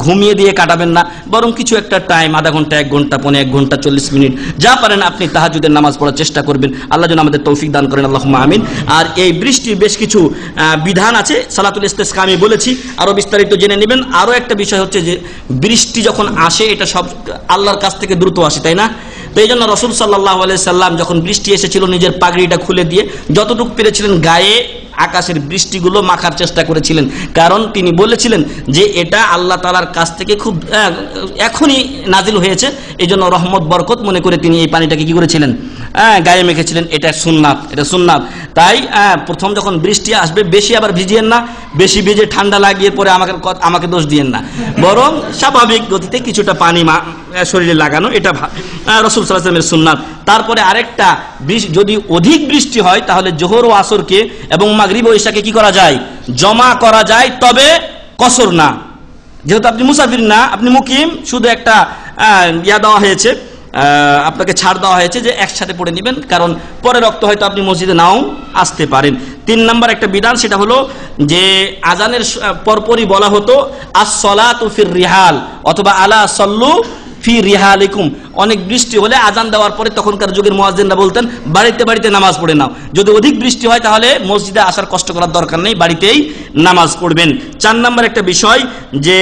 ঘুমিয়ে দিয়ে কাটাবেন না, বরং কিছু একটা টাইম, আধা ঘন্টা, 1 ঘন্টা, 1 ঘন্টা 40 মিনিট যা পারেন আপনি তাহাজ্জুদের নামাজ পড়ার চেষ্টা করবেন। আল্লাহ যেন আমাদের তৌফিক দান করেন, আল্লাহুম্মা আমিন। আর এই বৃষ্টির বেশ কিছু বিধান আছে, সালাতুল ইস্তিসকা আমি বলেছি, আরো বিস্তারিত জেনে নেবেন। আরো একটা বিষয় হচ্ছে যে বৃষ্টি যখন আসে এটা সব আল্লাহর কাছ থেকে দ্রুত আসে, তাই না? তো এই জন্য রাসূল সাল্লাল্লাহু আলাইহি সাল্লাম যখন বৃষ্টি এসেছিল নিজের পাগড়িটা খুলে দিয়ে যতটুকু পেরেছিলেন গায়ে আকাশের বৃষ্টিগুলো মাখার চেষ্টা করেছিলেন, কারণ তিনি বলেছিলেন যে এটা আল্লাহ তাআলার কাছ থেকে খুব এখনই নাজিল হয়েছে, এই জন্য রহমত বরকত মনে করে তিনি এই পানিটাকে কি করেছিলেন, গায়ে মেখেছিলেন। এটা সুন্নাত। তাই প্রথম যখন বৃষ্টি আসবে বেশি আবার ভিজিয়েন না, বেশি ভিজে ঠান্ডা লাগিয়ে পরে আমাকে দোষ দিয়েন না, বরং স্বাভাবিক গতিতে কিছুটা পানি শরীরে লাগানো, এটা রাসূল সাল্লাল্লাহু আলাইহি ওয়াসাল্লামের সুন্নাত। তারপরে আরেকটা, যদি অধিক বৃষ্টি হয় তাহলে জোহর ও আসরকে এবং মাগরিব ও ইশাকে কি করা যায়, জমা করা যায়, তবে কসর না। যেহেতু আপনি মুসাফির না, আপনি মুকিম, শুধু একটা দেওয়া হয়েছে, আপনাকে ছাড় দেওয়া হয়েছে যে একসাথে পড়ে নেবেন, কারণ পরে রক্ত হয়তো আপনি মসজিদে নাও আসতে পারেন। 3 নম্বর একটা বিধান, সেটা হলো যে আজানের পরপরই বলা হতো আস-সালাতু ফির রিহাল অথবা আলা সাল্লু ফি রিহালিকুম। অনেক বৃষ্টি হলে আজান দেওয়ার পরে তখনকার যুগের মুয়াজ্জিনরা বলতেন বাড়িতে বাড়িতে নামাজ পড়ে নাও, যদি অধিক বৃষ্টি হয় তাহলে মসজিদে আসার কষ্ট করার দরকার নেই, বাড়িতেই নামাজ পড়বেন। 4 নম্বর একটা বিষয় যে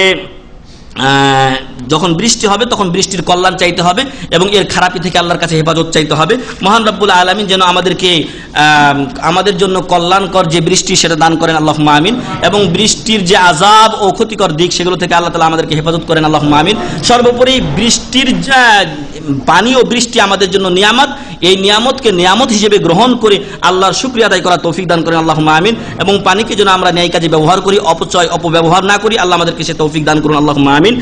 যখন বৃষ্টি হবে তখন বৃষ্টির কল্যাণ চাইতে হবে এবং এর খারাপি থেকে আল্লাহর কাছে হেফাজত চাইতে হবে। মহান রব্বুল আলামিন যেন আমাদেরকে আমাদের জন্য কল্যাণকর যে বৃষ্টি সেটা দান করেন, আল্লাহুম্মা আমিন। এবং বৃষ্টির যে আযাব ও ক্ষতিকর দিক সেগুলো থেকে আল্লাহ তাআলা আমাদেরকে হেফাজত করেন, আল্লাহুম্মা আমিন। সর্বোপরি বৃষ্টির পানি ও বৃষ্টি আমাদের জন্য নিয়ামত, এই নিয়ামতকে নিয়ামত হিসেবে গ্রহণ করে আল্লাহর শুকরিয়া আদায় করা তৌফিক দান করেন, আল্লাহুম্মা আমিন। এবং পানিকে যেন আমরা ন্যায় কাজে ব্যবহার করি, অপব্যবহার না করি, আল্লাহ আমাদেরকে সে তৌফিক দান করুন, আল্লাহুম্মা আমিন।